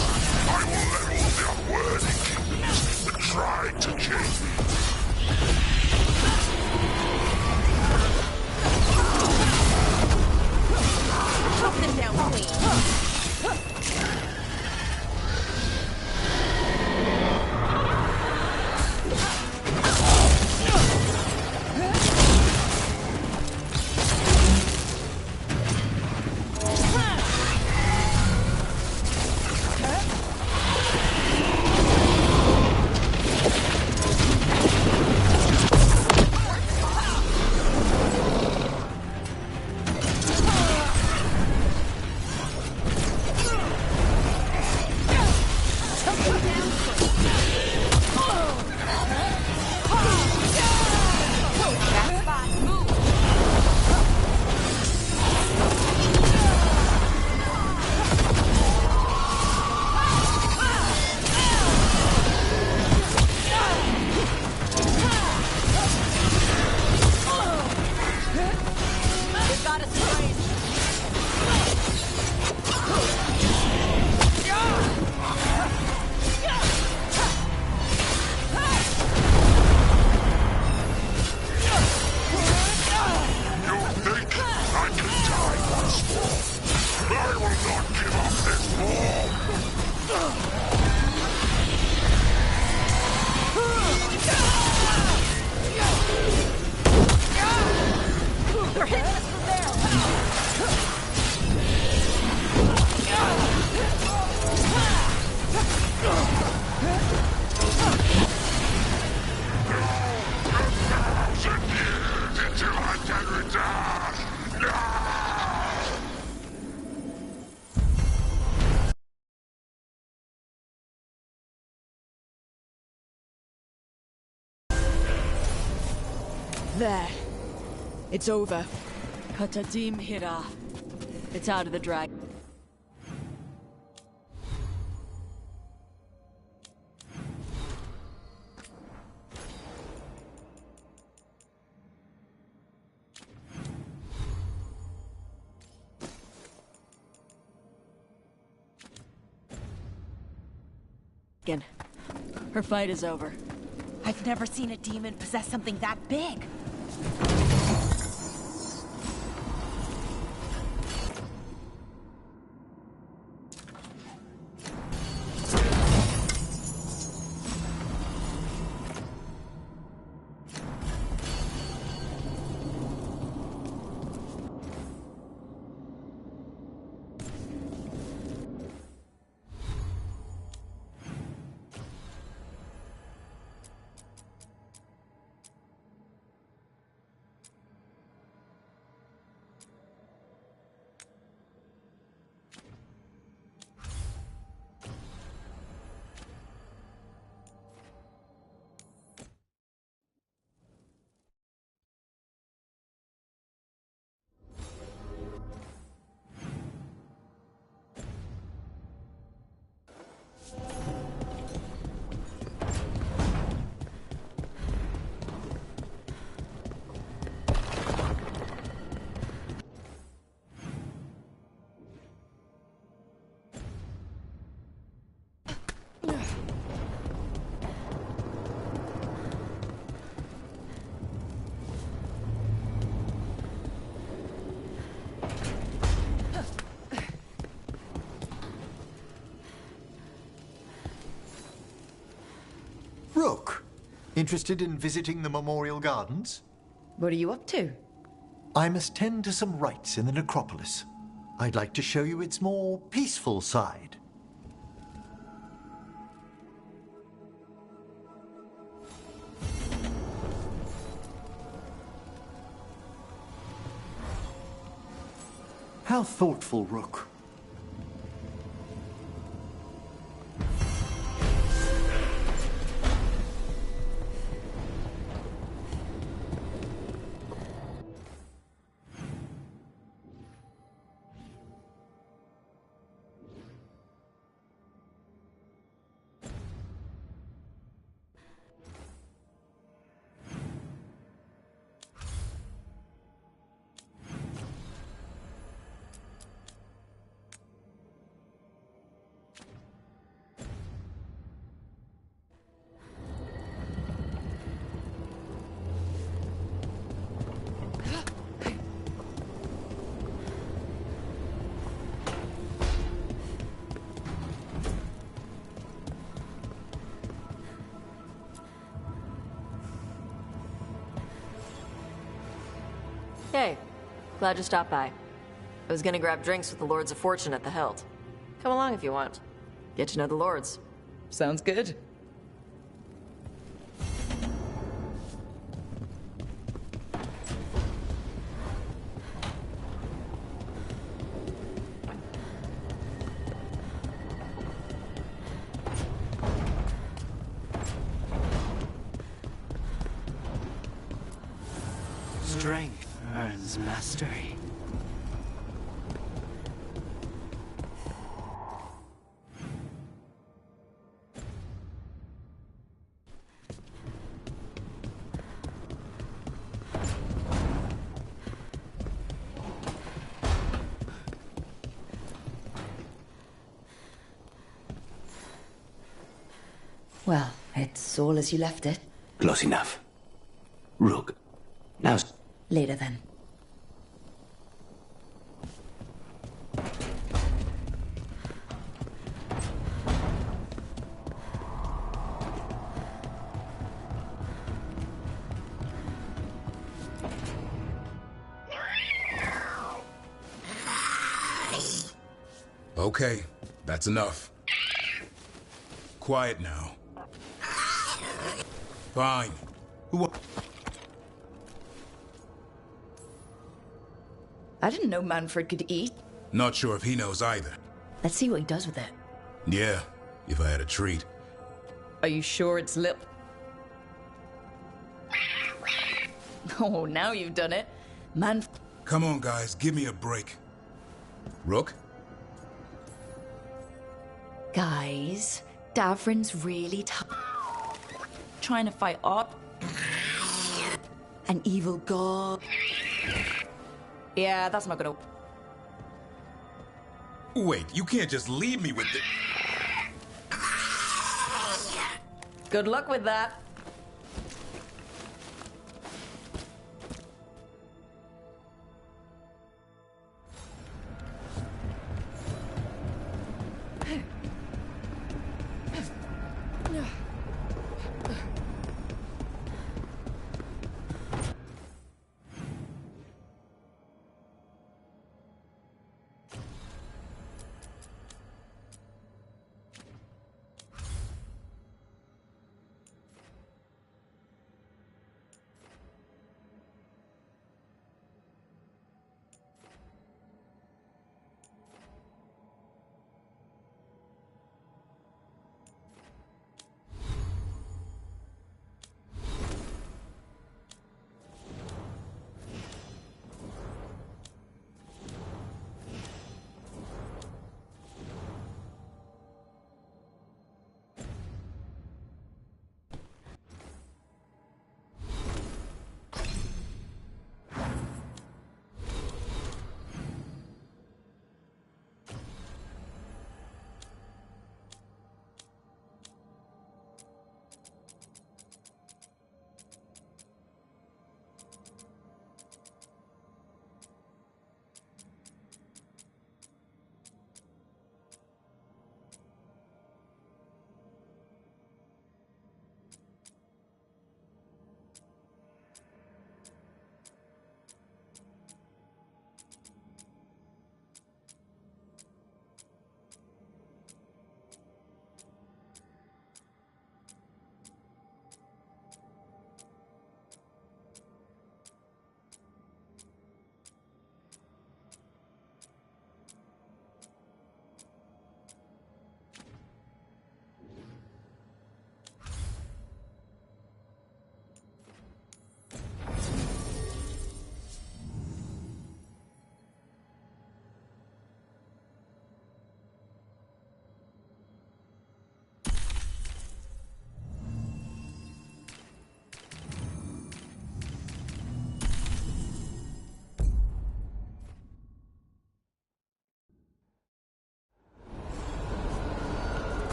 I will level the unworthy kingdoms that try to kill me. Chop them down, queen. There. It's over. Katadim Hira. It's out of the dragon. Again. Her fight is over. I've never seen a demon possess something that big. Rook, interested in visiting the Memorial Gardens? What are you up to? I must tend to some rites in the necropolis. I'd like to show you its more peaceful side. How thoughtful, Rook. Hey, glad you stopped by. I was gonna grab drinks with the Lords of Fortune at the Hilt. Come along if you want. Get to know the Lords. Sounds good. Strength earns mastery. Well, it's all as you left it. Close enough. Rook, now... Later then. Okay, that's enough. Quiet now. Fine. Who... I didn't know Manfred could eat. Not sure if he knows either. Let's see what he does with it. Yeah, if I had a treat. Are you sure it's lip? Oh, now you've done it. Come on, guys, give me a break. Rook? Guys, Davrin's really trying to fight up an evil god. Yeah, that's not gonna... Wait, you can't just leave me with Good luck with that.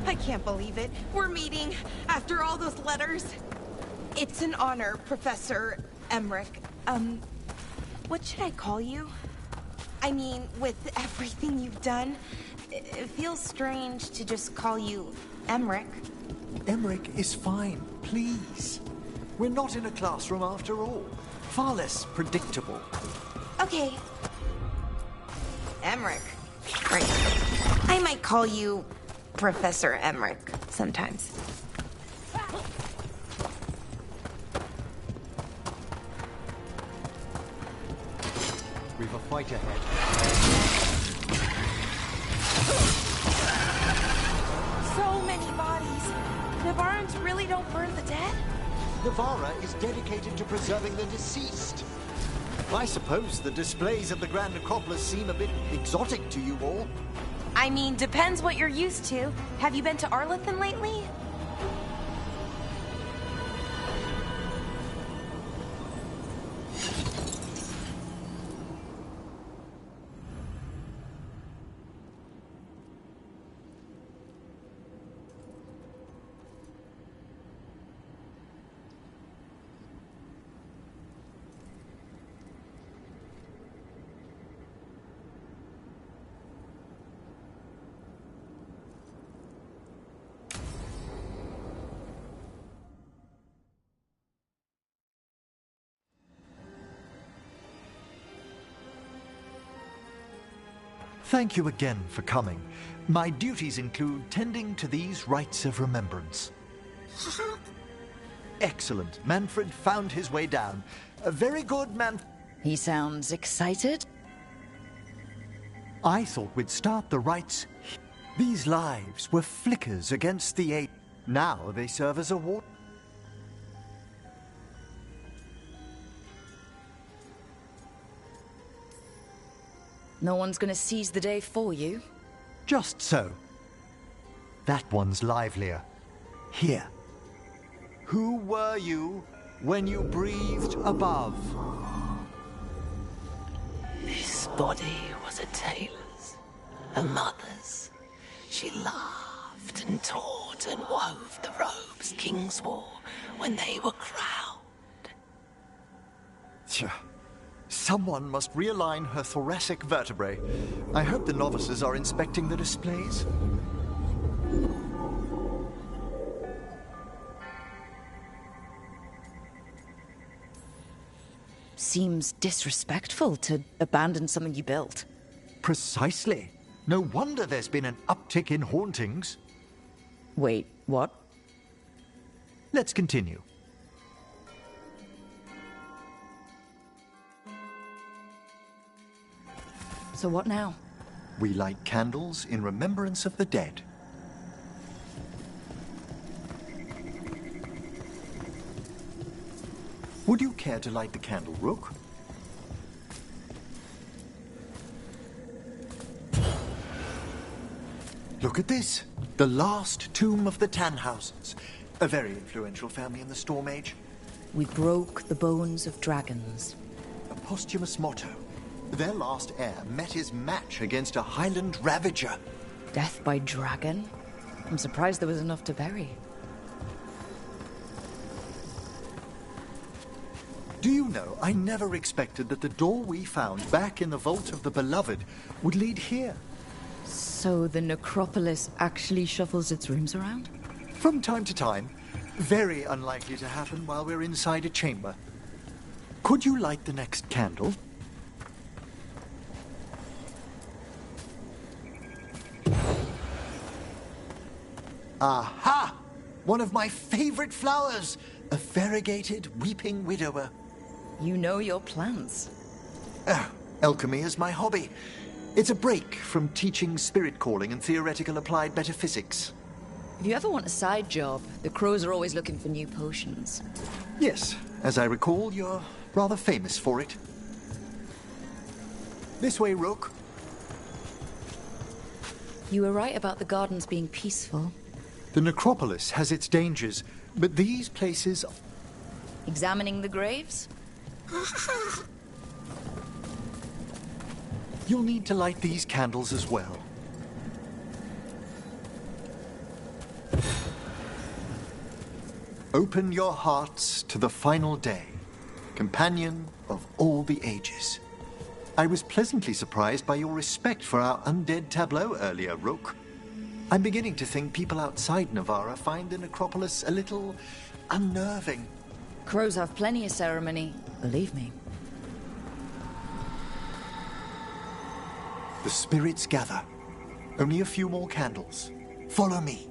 I can't believe it. We're meeting after all those letters. It's an honor, Professor Emmerich. What should I call you? I mean, with everything you've done, it feels strange to just call you Emmerich. Emmerich is fine, please. We're not in a classroom after all. Far less predictable. Okay. Emmerich. Right. I might call you Professor Emmerich sometimes. We've a fight ahead. So many bodies. The barns really don't burn the dead? Navarra is dedicated to preserving the deceased. I suppose the displays at the Grand Necropolis seem a bit exotic to you all. I mean, depends what you're used to. Have you been to Arlethan lately? Thank you again for coming. My duties include tending to these rites of remembrance. Excellent. Manfred found his way down. Very good, Manfred. He sounds excited. I thought we'd start the rites. These lives were flickers against the age. Now they serve as a war. No one's gonna seize the day for you. Just so. That one's livelier. Here. Who were you when you breathed above? This body was a tailor's, a mother's. She laughed and taught and wove the robes kings wore when they were crowned. Tja. Someone must realign her thoracic vertebrae. I hope the novices are inspecting the displays. Seems disrespectful to abandon something you built. Precisely. No wonder there's been an uptick in hauntings. Wait, what? Let's continue. So what now? We light candles in remembrance of the dead. Would you care to light the candle, Rook? Look at this. The last tomb of the Tannhausens. A very influential family in the Storm Age. We broke the bones of dragons. A posthumous motto. Their last heir met his match against a Highland Ravager. Death by dragon? I'm surprised there was enough to bury. Do you know, I never expected that the door we found back in the Vault of the Beloved would lead here. So the necropolis actually shuffles its rooms around? From time to time. Very unlikely to happen while we're inside a chamber. Could you light the next candle? Aha! One of my favorite flowers! A variegated weeping widower. You know your plants. Alchemy is my hobby. It's a break from teaching spirit calling and theoretical applied metaphysics. If you ever want a side job, the crows are always looking for new potions. Yes, as I recall, you're rather famous for it. This way, Rook. You were right about the gardens being peaceful. The necropolis has its dangers, but these places... Examining the graves? You'll need to light these candles as well. Open your hearts to the final day, companion of all the ages. I was pleasantly surprised by your respect for our undead tableau earlier, Rook. I'm beginning to think people outside Navarra find the necropolis a little unnerving. Crows have plenty of ceremony, believe me. The spirits gather. Only a few more candles. Follow me.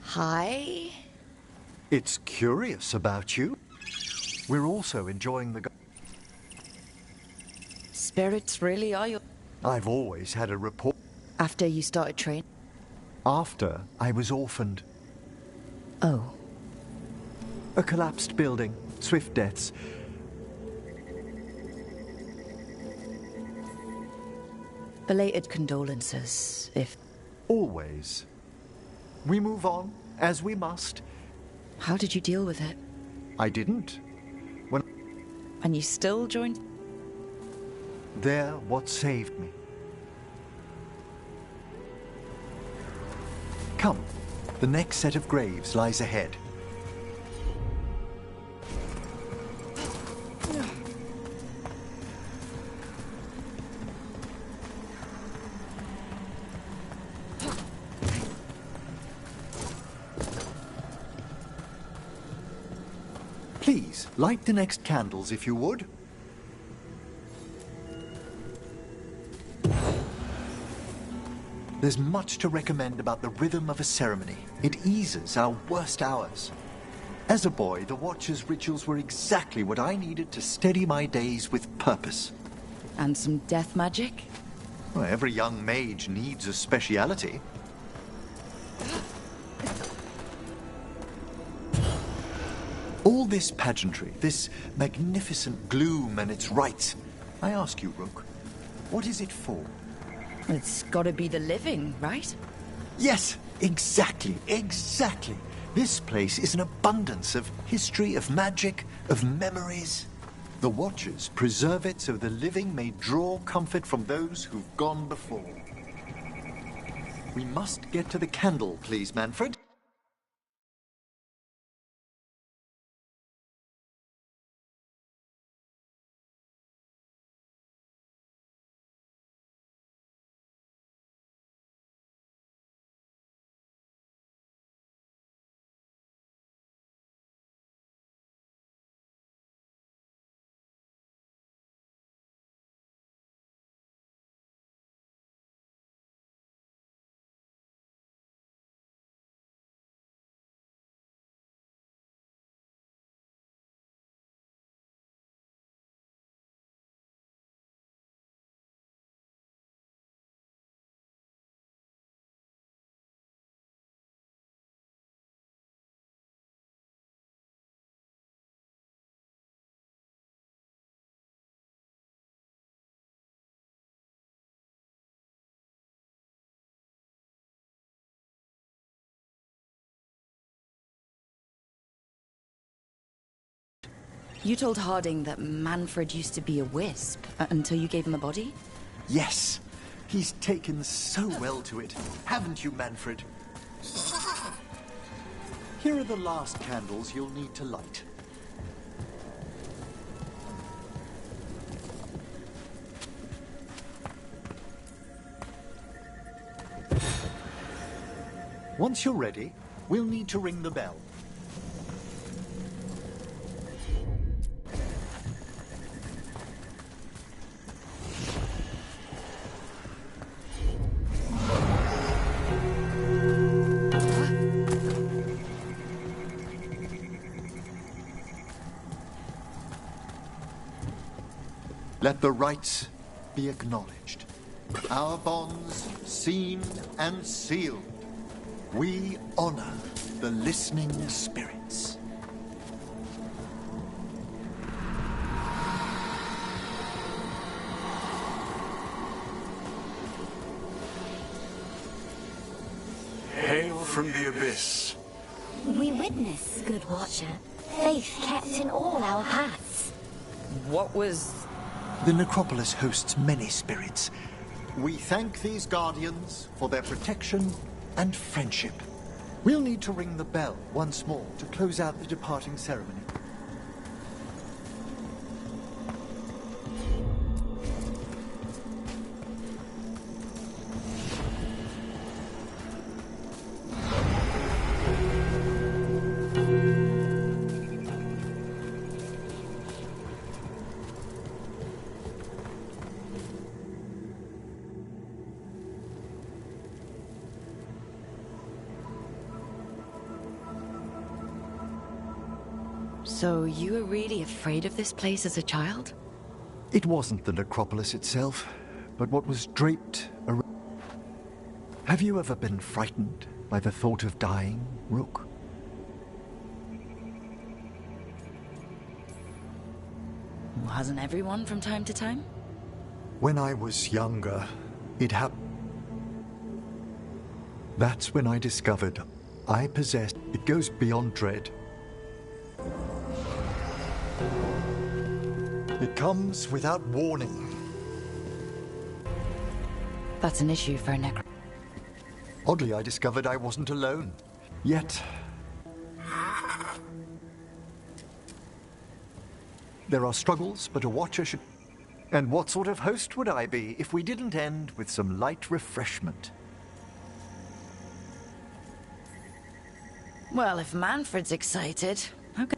Hi? It's curious about you. We're also enjoying the... Spirits really are your... I've always had a rapport. After you started training? After I was orphaned. Oh. A collapsed building, swift deaths. Belated condolences, if... Always. We move on, as we must. How did you deal with it? I didn't. And you still joined? They're what saved me. Come, the next set of graves lies ahead. Please, light the next candles if you would. There's much to recommend about the rhythm of a ceremony. It eases our worst hours. As a boy, the Watcher's rituals were exactly what I needed to steady my days with purpose. And some death magic? Well, every young mage needs a speciality. All this pageantry, this magnificent gloom and its rites. I ask you, Rook, what is it for? It's gotta be the living, right? Yes, exactly, exactly. This place is an abundance of history, of magic, of memories. The Watchers preserve it so the living may draw comfort from those who've gone before. We must get to the candle, please, Manfred. You told Harding that Manfred used to be a wisp until you gave him a body? Yes, he's taken so well to it. Haven't you, Manfred? Here are the last candles you'll need to light. Once you're ready, we'll need to ring the bell. Let the rites be acknowledged. Our bonds seen and sealed. We honor the listening spirits. Hail from the abyss. We witness, good Watcher, faith kept in all our paths. What was... The necropolis hosts many spirits. We thank these guardians for their protection and friendship. We'll need to ring the bell once more to close out the departing ceremony. So you were really afraid of this place as a child? It wasn't the necropolis itself, but what was draped around. Have you ever been frightened by the thought of dying, Rook? Hasn't everyone from time to time? When I was younger, it happened. That's when I discovered I possessed. It goes beyond dread. It comes without warning. That's an issue for a necro. Oddly, I discovered I wasn't alone. Yet... there are struggles, but a watcher should... And what sort of host would I be if we didn't end with some light refreshment? Well, if Manfred's excited, okay.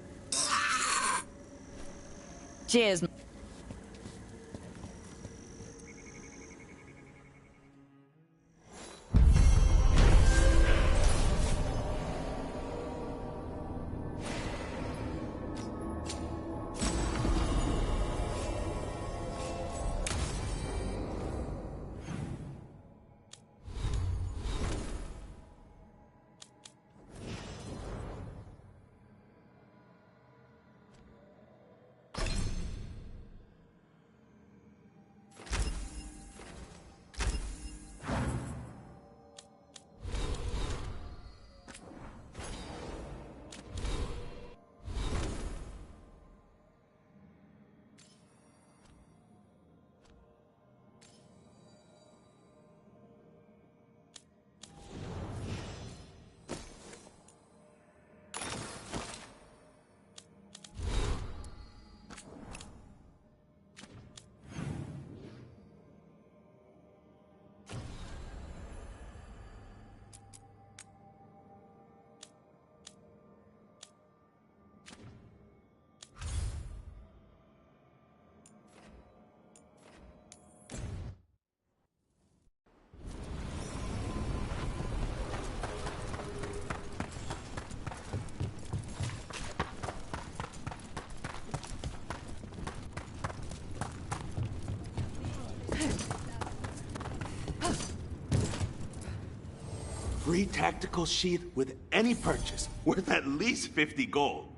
Cheers. Free tactical sheath with any purchase, worth at least 50 gold.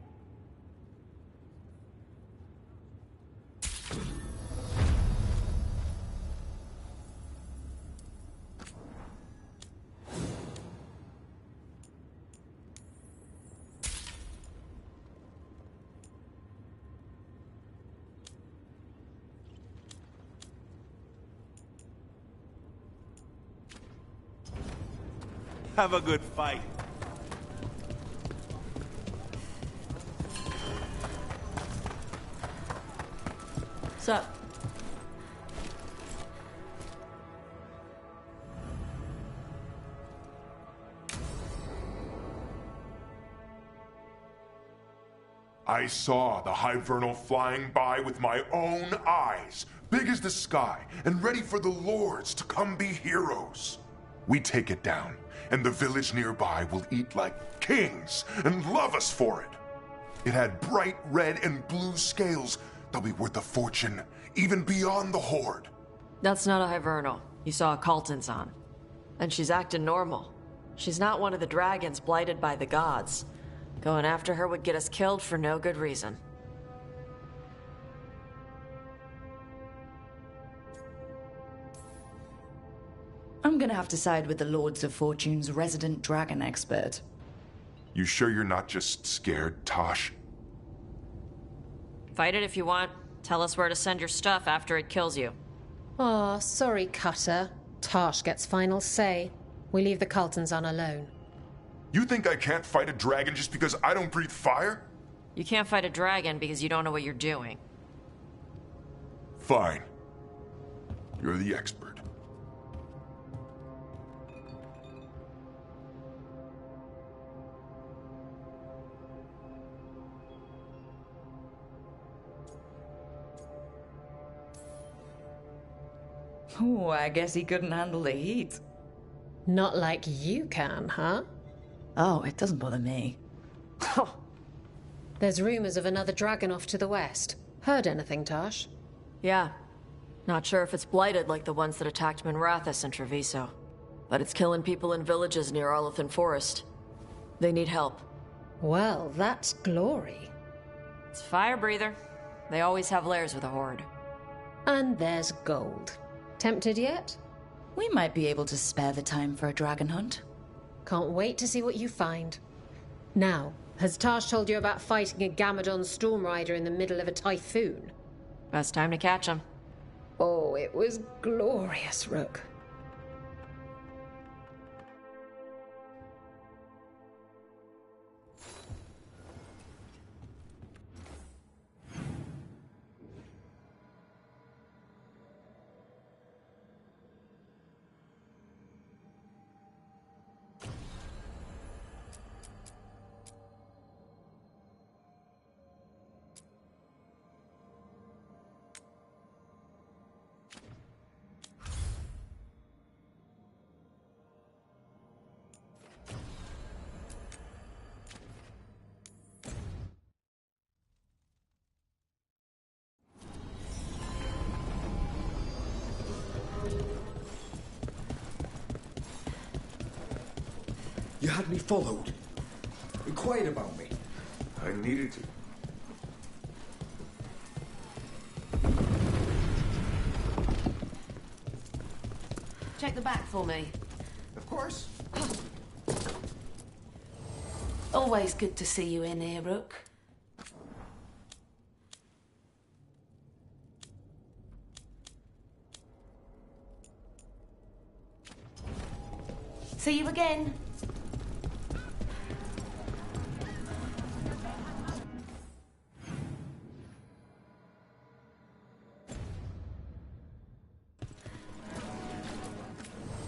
Have a good fight. What's up? I saw the Hivernal flying by with my own eyes, big as the sky, and ready for the lords to come be heroes. We take it down, and the village nearby will eat like kings and love us for it. It had bright red and blue scales. They'll be worth a fortune, even beyond the Horde. That's not a Hivernal. You saw a Calton's on. And she's acting normal. She's not one of the dragons blighted by the gods. Going after her would get us killed for no good reason. I'm gonna have to side with the Lords of Fortune's resident dragon expert. You sure you're not just scared, Tosh? Fight it if you want. Tell us where to send your stuff after it kills you. Aw, sorry, Cutter. Tosh gets final say. We leave the Caltons on alone. You think I can't fight a dragon just because I don't breathe fire? You can't fight a dragon because you don't know what you're doing. Fine. You're the expert. Oh, I guess he couldn't handle the heat. Not like you can, huh? Oh, it doesn't bother me. There's rumors of another dragon off to the west. Heard anything, Tosh? Yeah. Not sure if it's blighted like the ones that attacked Minrathous and Treviso. But it's killing people in villages near Arlethan Forest. They need help. Well, that's glory. It's fire breather. They always have lairs with a horde. And there's gold. Tempted yet? We might be able to spare the time for a dragon hunt. Can't wait to see what you find. Now, has Tosh told you about fighting a Gamadon storm rider in the middle of a typhoon? Best time to catch him. Oh, it was glorious, Rook. You had me followed. Inquired about me. I needed to. Check the back for me. Of course. Always good to see you in here, Rook. See you again.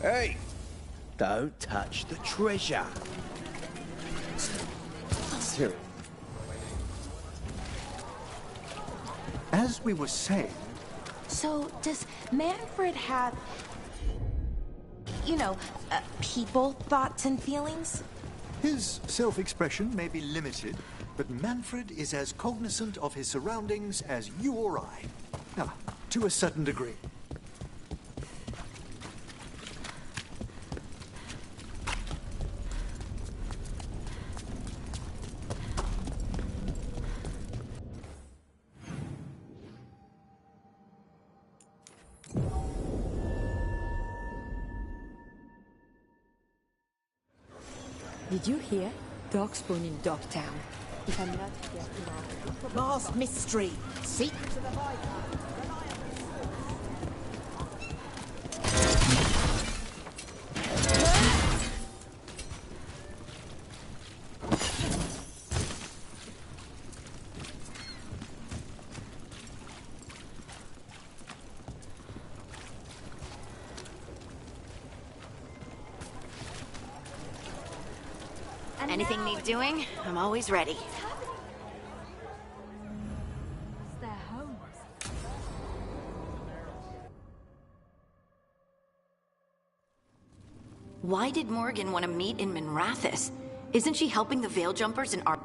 Hey! Don't touch the treasure. Cyril. As we were saying... So, does Manfred have... people, thoughts, and feelings? His self-expression may be limited, but Manfred is as cognizant of his surroundings as you or I. To a certain degree. Did you hear? Darkspawn in Dogtown. If I'm not getting Last mystery. See? Anything needs doing, I'm always ready. Why did Morgan want to meet in Minrathous? Isn't she helping the Veiljumpers in our...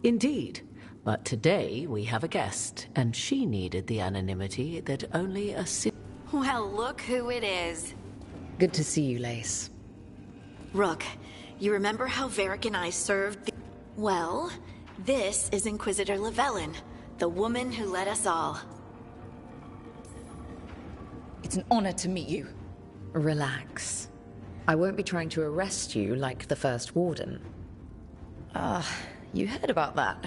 Indeed. But today we have a guest, and she needed the anonymity that only a... Well, look who it is. Good to see you, Lace. Rook, you remember how Varric and I served the... Well, this is Inquisitor Llewellyn, the woman who led us all. It's an honor to meet you. Relax. I won't be trying to arrest you like the First Warden. You heard about that.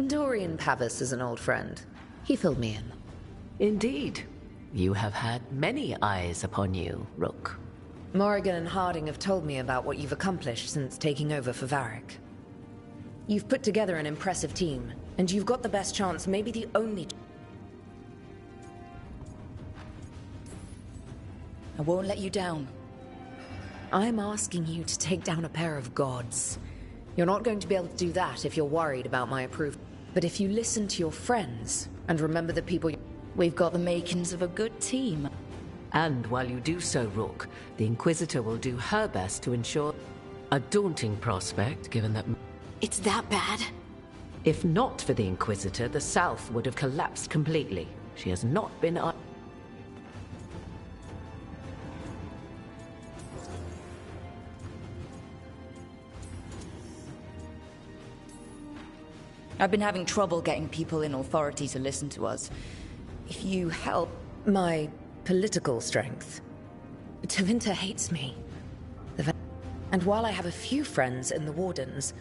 Dorian Pavis is an old friend. He filled me in. Indeed. You have had many eyes upon you, Rook. Morrigan and Harding have told me about what you've accomplished since taking over for Varric. You've put together an impressive team, and you've got the best chance, maybe the only... I won't let you down. I'm asking you to take down a pair of gods. You're not going to be able to do that if you're worried about my approval. But if you listen to your friends, and remember the people... We've got the makings of a good team. And while you do so, Rook, the Inquisitor will do her best to ensure... A daunting prospect, given that... It's that bad? If not for the Inquisitor, the South would have collapsed completely. She has not been... I've been having trouble getting people in authority to listen to us. If you help my political strength... Tevinter hates me. And while I have a few friends in the Wardens,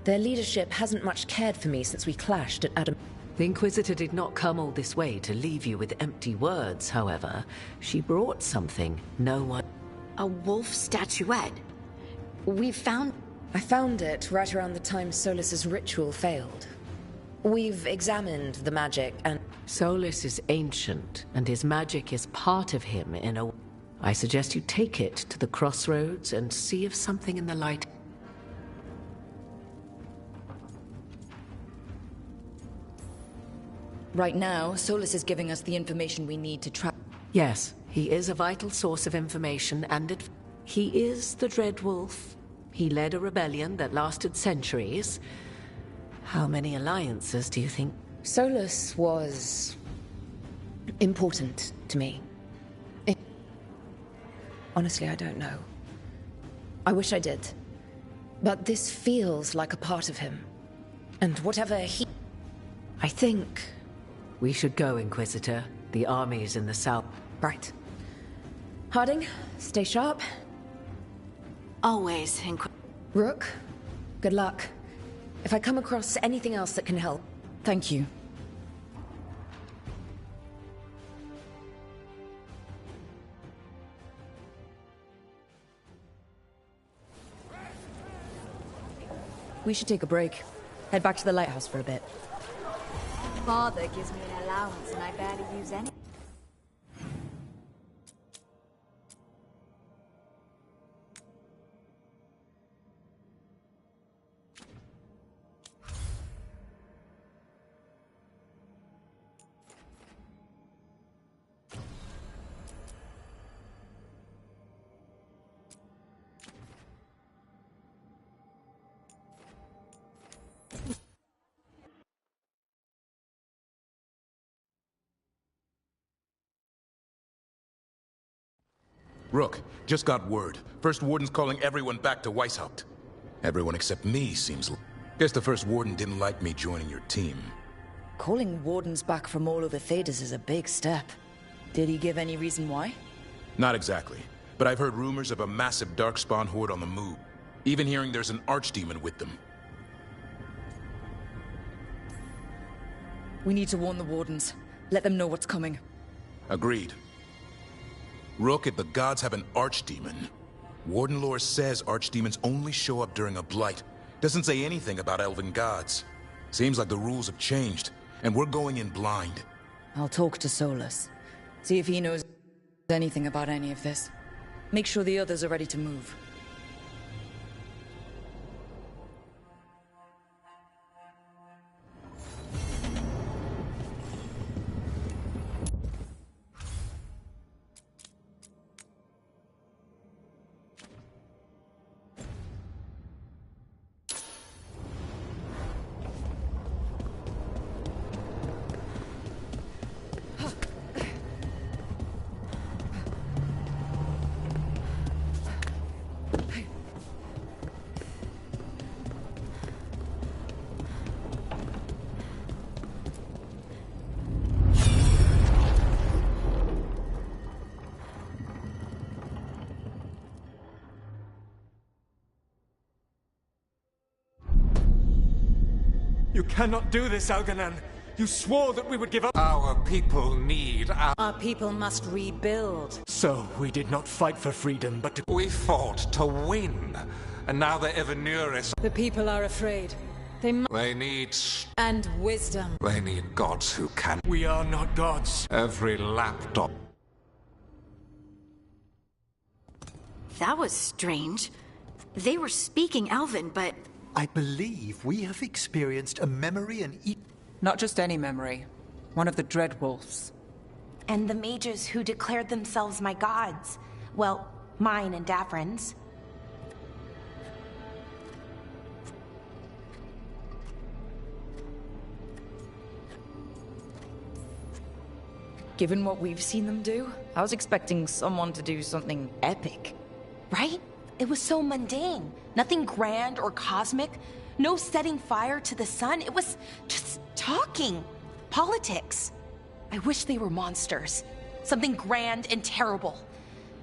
their leadership hasn't much cared for me since we clashed at Adam... The Inquisitor did not come all this way to leave you with empty words, however. She brought something no one... A wolf statuette? We found... I found it right around the time Solus's ritual failed. We've examined the magic and... Solus is ancient, and his magic is part of him in a... I suggest you take it to the crossroads and see if something in the light... Right now, Solus is giving us the information we need to track... Yes, he is a vital source of information, and he is the Dread Wolf. He led a rebellion that lasted centuries. How many alliances do you think? Solus was... important to me. Honestly, I don't know. I wish I did. But this feels like a part of him. And whatever he... I think we should go, Inquisitor. The army's in the south. Right. Harding, stay sharp. Always, Rook, good luck. If I come across anything else that can help, thank you. We should take a break. Head back to the lighthouse for a bit. Father gives me an allowance and I barely use any. Rook, just got word. First Warden's calling everyone back to Weishaupt. Everyone except me, seems. Guess the First Warden didn't like me joining your team. Calling Wardens back from all over Thedas is a big step. Did he give any reason why? Not exactly, but I've heard rumors of a massive Darkspawn horde on the move. Even hearing there's an Archdemon with them. We need to warn the Wardens. Let them know what's coming. Agreed. Rook, if the gods have an Archdemon, Warden lore says Archdemons only show up during a blight. Doesn't say anything about elven gods. Seems like the rules have changed, and we're going in blind. I'll talk to Solus. See if he knows anything about any of this. Make sure the others are ready to move. You cannot do this, Algernon. You swore that we would give up. Our people need Our people must rebuild. So, we did not fight for freedom, but to... We fought to win. And now the Evanuris... The people are afraid. They need... And wisdom. They need gods who can... We are not gods. Every lapdog... That was strange. They were speaking Elven, but... I believe we have experienced a memory and... Not just any memory. One of the Dreadwolves. And the mages who declared themselves my gods. Well, mine and Davrin's. Given what we've seen them do, I was expecting someone to do something epic. Right? It was so mundane. Nothing grand or cosmic. No setting fire to the sun. It was just talking. Politics. I wish they were monsters. Something grand and terrible.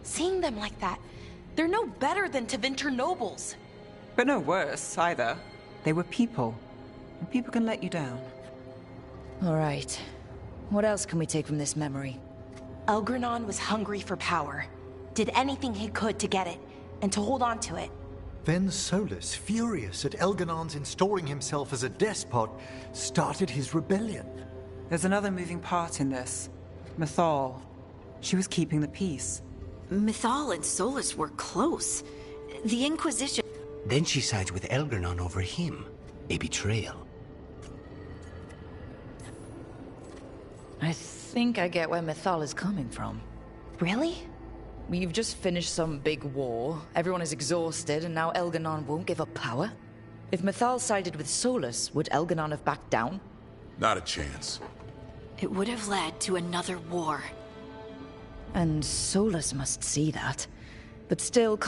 Seeing them like that, they're no better than Tevinter nobles. But no worse, either. They were people. And people can let you down. All right. What else can we take from this memory? Elgranon was hungry for power. Did anything he could to get it, and to hold on to it. Then Solus, furious at Elganon's installing himself as a despot, started his rebellion. There's another moving part in this. Mythal. She was keeping the peace. Mythal and Solus were close. The Inquisition... Then she sides with Elgranon over him. A betrayal. I think I get where Mythal is coming from. Really? We've just finished some big war, everyone is exhausted, and now Elganon won't give up power? If Mythal sided with Solus, would Elganon have backed down? Not a chance. It would have led to another war. And Solus must see that. But still...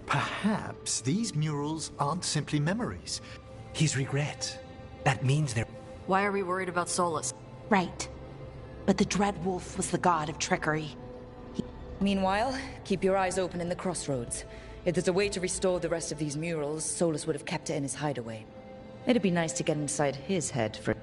Perhaps these murals aren't simply memories. His regret. That means they're... Why are we worried about Solus? Right. But the Dread Wolf was the god of trickery. Meanwhile, keep your eyes open in the crossroads. If there's a way to restore the rest of these murals, Solus would have kept it in his hideaway. It'd be nice to get inside his head for...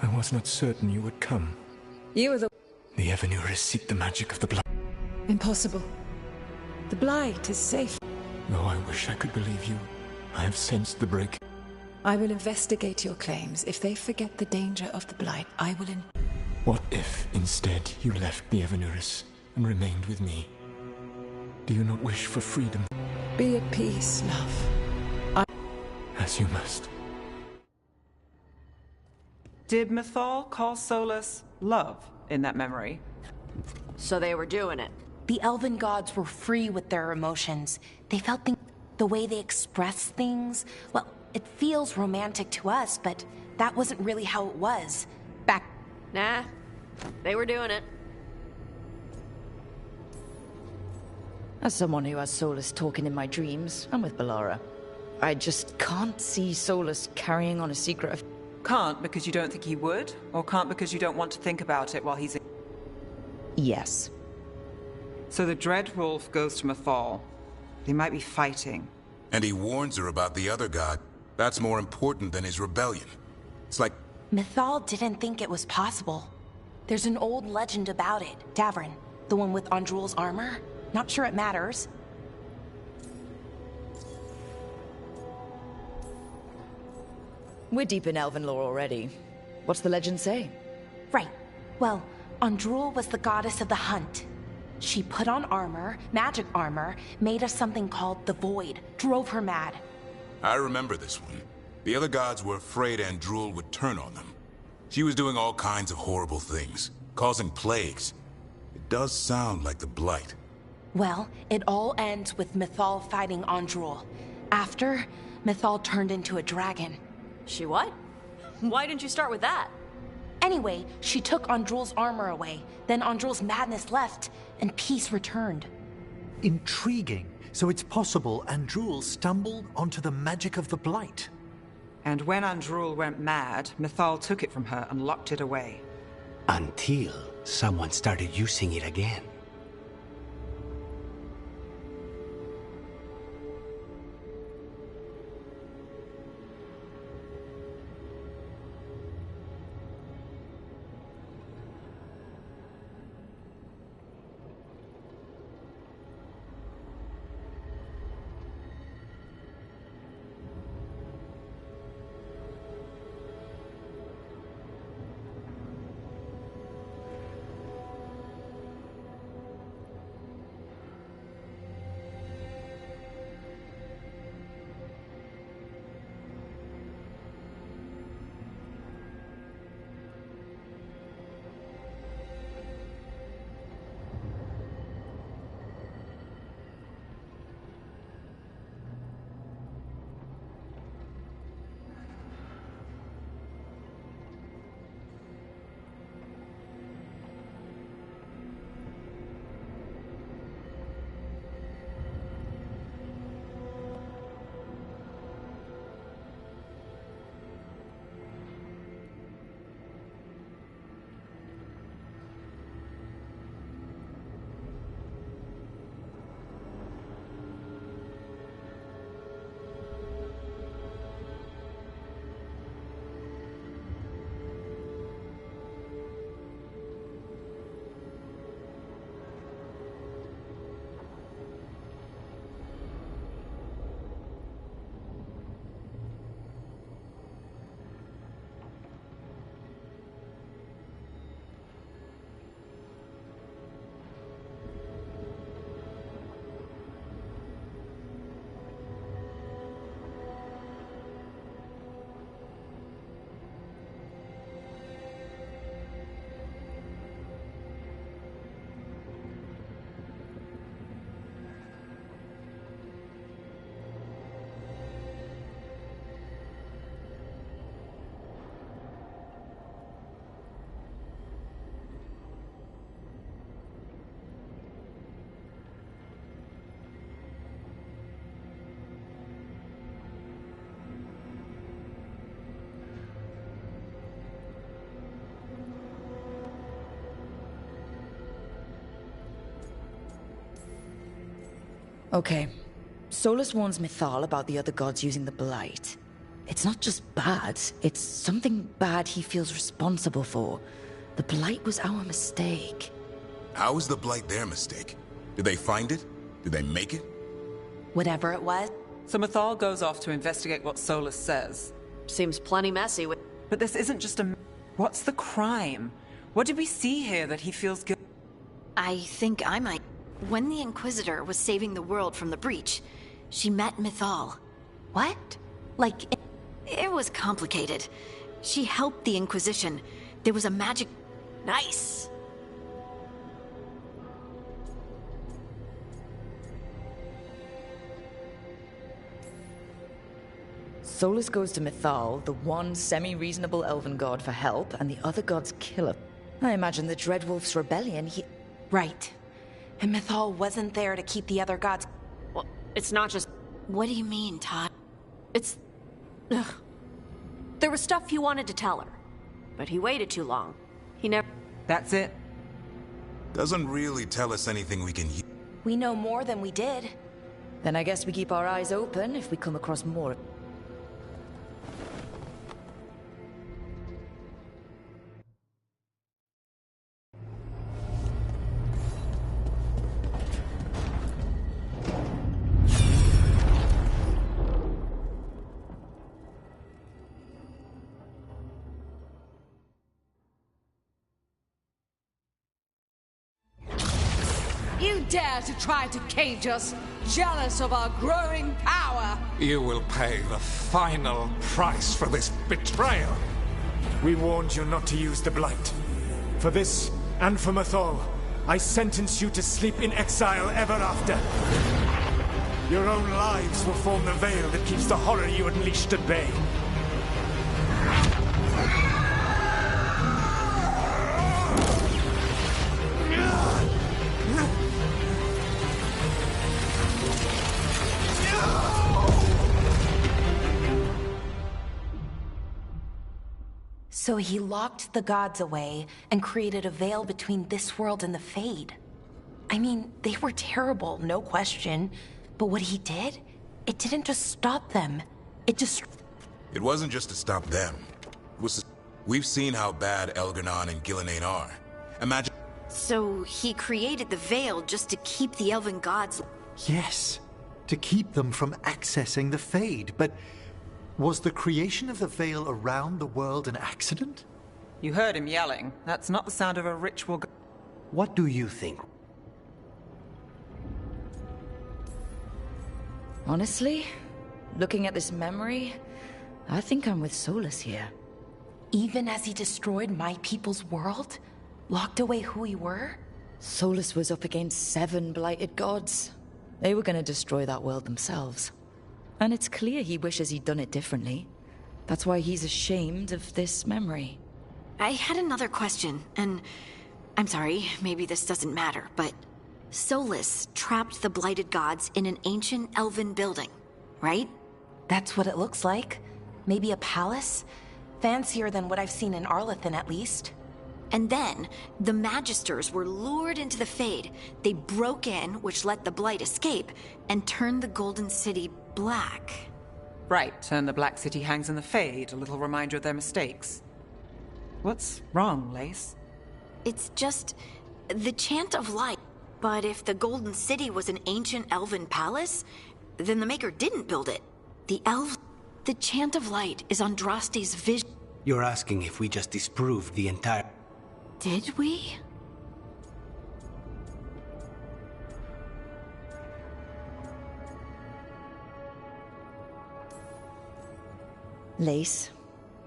I was not certain you would come. You were the... The Evanurus seek the magic of the blood. Impossible. The Blight is safe. Though I wish I could believe you, I have sensed the break. I will investigate your claims. If they forget the danger of the Blight, I will What if, instead, you left the Evanurus and remained with me? Do you not wish for freedom? Be at peace, love. As you must. Did Mythal call Solus love in that memory? So they were doing it. The elven gods were free with their emotions. They felt the way they express things. Well, it feels romantic to us, but that wasn't really how it was. Back... Nah, they were doing it. As someone who has Solus talking in my dreams, I'm with Bellara. I just can't see Solus carrying on a secret of... Can't because you don't think he would? Or can't because you don't want to think about it while he's... Yes. So the Dread Wolf goes to Mythal. They might be fighting. And he warns her about the other god. That's more important than his rebellion. It's like... Mythal didn't think it was possible. There's an old legend about it. Davrin, the one with Andrul's armor. Not sure it matters. We're deep in elven lore already. What's the legend say? Right. Well, Andrul was the goddess of the hunt. She put on armor, magic armor, made us something called the Void, drove her mad. I remember this one. The other gods were afraid Andrul would turn on them. She was doing all kinds of horrible things, causing plagues. It does sound like the Blight. Well, it all ends with Mythal fighting Andrul. After, Mythal turned into a dragon. She what? Why didn't you start with that? Anyway, she took Andrul's armor away. Then Andrul's madness left, and peace returned. Intriguing. So it's possible Andrul stumbled onto the magic of the Blight. And when Andrul went mad, Mythal took it from her and locked it away. Until someone started using it again. Okay. Solus warns Mythal about the other gods using the Blight. It's not just bad, it's something bad he feels responsible for. The Blight was our mistake. How is the Blight their mistake? Did they find it? Did they make it? Whatever it was. So Mythal goes off to investigate what Solus says. Seems plenty messy. But this isn't just a... What's the crime? What did we see here that he feels guilty? I think I might. When the Inquisitor was saving the world from the breach, she met Mythal. What? Like... It was complicated. She helped the Inquisition. There was a magic... Nice! Solus goes to Mythal, the one semi-reasonable elven god, for help, and the other gods kill him. I imagine the Dreadwolf's rebellion, Right. And Mythal wasn't there to keep the other gods... Well, it's not just... What do you mean, Todd? It's... Ugh. There was stuff he wanted to tell her, but he waited too long. He never... That's it? Doesn't really tell us anything we can use. We know more than we did. Then I guess we keep our eyes open if we come across more. You dare to try to cage us, jealous of our growing power! You will pay the final price for this betrayal. We warned you not to use the Blight. For this, and for Mythal, I sentence you to sleep in exile ever after. Your own lives will form the veil that keeps the horror you unleashed at bay. So he locked the gods away and created a veil between this world and the Fade. I mean, they were terrible, no question. But what he did, it didn't just stop them. It wasn't just to stop them. It was to... We've seen how bad Elganon and Gillenane are. Imagine... So he created the veil just to keep the elven gods... Yes, to keep them from accessing the Fade, but... Was the creation of the veil around the world an accident? You heard him yelling. That's not the sound of a ritual... What do you think? Honestly, looking at this memory, I think I'm with Solus here. Even as he destroyed my people's world? Locked away who we were? Solus was up against 7 blighted gods. They were going to destroy that world themselves. And it's clear he wishes he'd done it differently. That's why he's ashamed of this memory. I had another question, and... I'm sorry, maybe this doesn't matter, but... Solus trapped the blighted gods in an ancient elven building, right? That's what it looks like. Maybe a palace? Fancier than what I've seen in Arlethan, at least. And then, the Magisters were lured into the Fade. They broke in, which let the Blight escape, and turned the Golden City black. Right, and the Black City hangs in the Fade, a little reminder of their mistakes. What's wrong, Lace? It's just... the Chant of Light. But if the Golden City was an ancient elven palace, then the Maker didn't build it. The Chant of Light is Andraste's vision. You're asking if we just disproved the entire... Did we? Lace,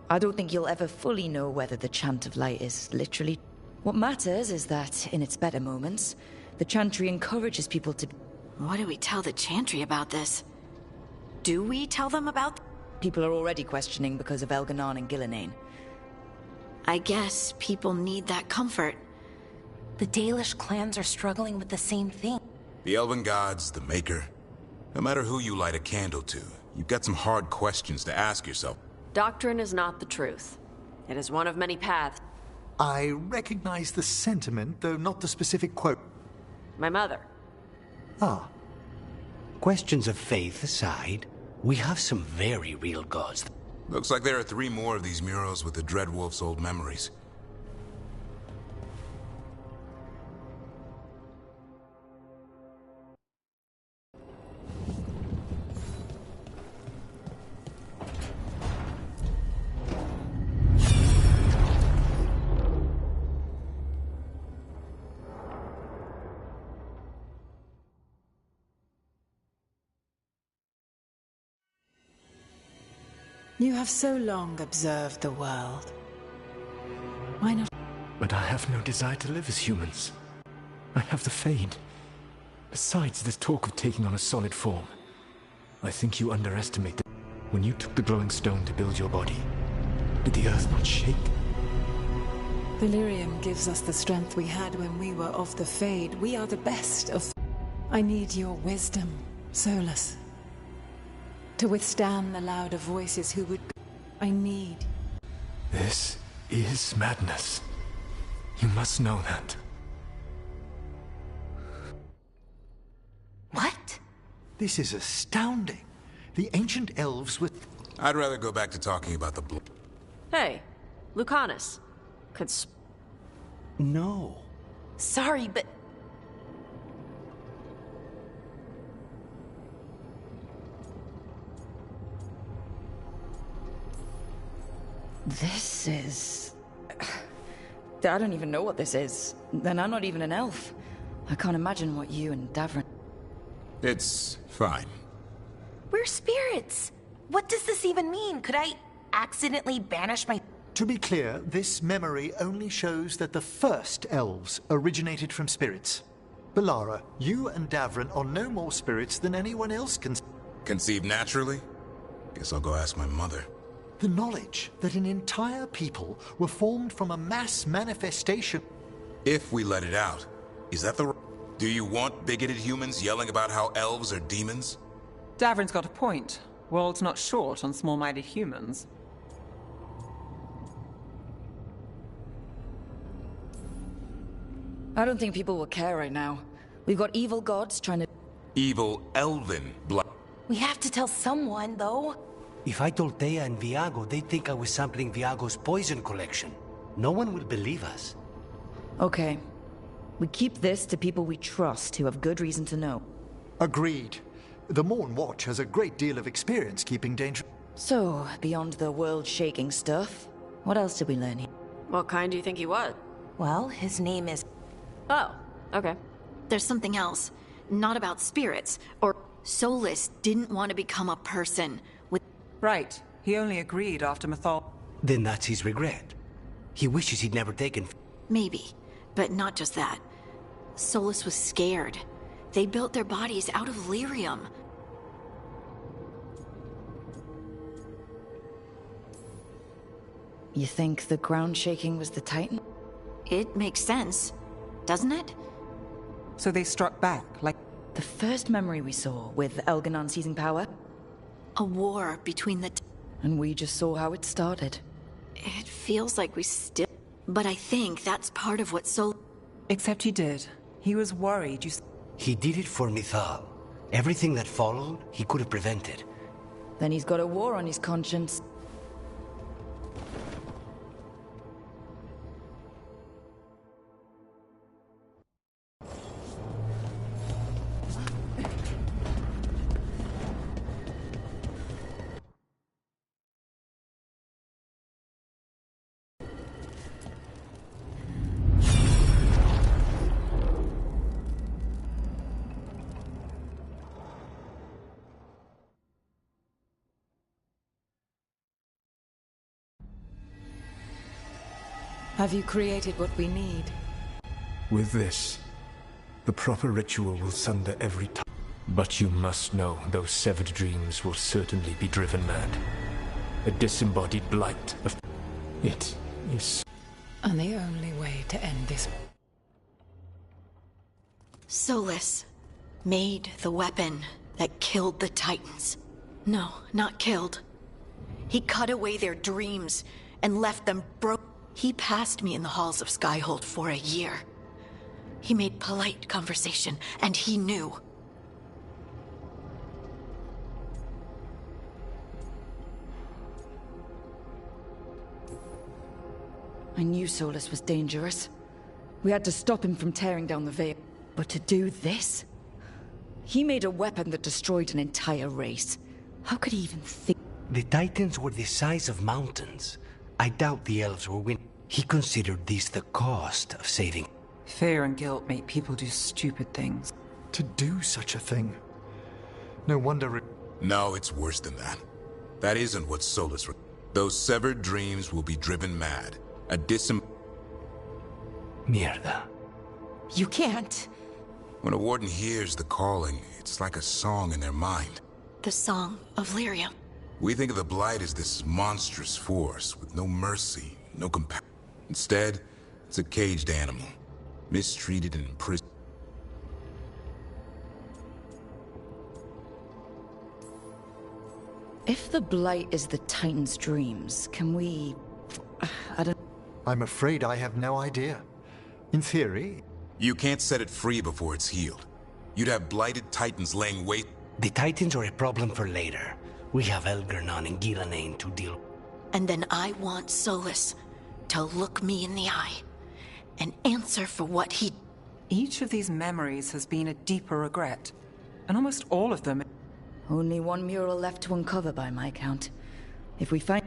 I don't think you'll ever fully know whether the Chant of Light is literally... What matters is that, in its better moments, the Chantry encourages people to... What do we tell the Chantry about this? Do we tell them about... People are already questioning because of Elganon and Gillenane. I guess people need that comfort. The Dalish clans are struggling with the same thing. The Elven Gods, the Maker. No matter who you light a candle to, you've got some hard questions to ask yourself. Doctrine is not the truth. It is one of many paths. I recognize the sentiment, though not the specific quote. My mother. Ah. Questions of faith aside, we have some very real gods. Looks like there are 3 more of these murals with the Dreadwolf's old memories. You have so long observed the world. Why not? But I have no desire to live as humans. I have the Fade. Besides this talk of taking on a solid form, I think you underestimated. When you took the glowing stone to build your body, did the earth not shake? Valyrium gives us the strength we had when we were of the Fade. We are the best of... I need your wisdom, Solus. To withstand the louder voices who would... I need... This is madness. You must know that. What? This is astounding. The ancient elves were... I'd rather go back to talking about the blue. Hey, Lucanus. No. Sorry, but... This is... I don't even know what this is. And I'm not even an elf. I can't imagine what you and Davrin... It's fine. We're spirits. What does this even mean? Could I accidentally banish my... To be clear, this memory only shows that the first elves originated from spirits. Balara, you and Davrin are no more spirits than anyone else can... Conceived naturally? Guess I'll go ask my mother. The knowledge that an entire people were formed from a mass manifestation... If we let it out, is that the... Do you want bigoted humans yelling about how elves are demons? Davrin's got a point. World's not short on small-minded humans. I don't think people will care right now. We've got evil gods trying to... Evil elven blood. We have to tell someone, though. If I told Thea and Viago, they'd think I was sampling Viago's poison collection. No one will believe us. Okay. We keep this to people we trust who have good reason to know. Agreed. The Morn Watch has a great deal of experience keeping danger... So, beyond the world-shaking stuff, what else did we learn here? What kind do you think he was? Well, his name is... Oh, okay. There's something else. Not about spirits, or... Solus didn't want to become a person with... Right. He only agreed after Mythal... Then that's his regret. He wishes he'd never taken... Maybe, but not just that. Solus was scared. They built their bodies out of lyrium. You think the ground shaking was the Titan? It makes sense, doesn't it? So they struck back, like... The first memory we saw, with Elganon seizing power? A war between the... And we just saw how it started. It feels like we still... But I think that's part of what Except he did. He was worried, you... He did it for Mythal. Everything that followed, he could have prevented. Then he's got a war on his conscience. Have you created what we need? With this, the proper ritual will sunder every time. But you must know those severed dreams will certainly be driven mad. A disembodied blight of... It is... And the only way to end this... Solus made the weapon that killed the Titans. No, not killed. He cut away their dreams and left them broken. He passed me in the halls of Skyhold for a year. He made polite conversation, and he knew. I knew Solus was dangerous. We had to stop him from tearing down the Veil. But to do this? He made a weapon that destroyed an entire race. How could he even think? The Titans were the size of mountains. I doubt the elves were winning. He considered this the cost of saving. Fear and guilt make people do stupid things. To do such a thing? No wonder No, it's worse than that. That isn't what Solus... Those severed dreams will be driven mad. A Mierda. You can't. When a warden hears the calling, it's like a song in their mind. The Song of Lyria. We think of the Blight as this monstrous force with no mercy, no compassion. Instead, it's a caged animal, mistreated and imprisoned. If the Blight is the Titan's dreams, can we... I'm afraid I have no idea. In theory... You can't set it free before it's healed. You'd have blighted Titans laying waste... The Titans are a problem for later. We have Elgernon and Gillanane to deal with. And then I want Solus to look me in the eye and answer for what he... Each of these memories has been a deeper regret. And almost all of them... Only one mural left to uncover by my count. If we find...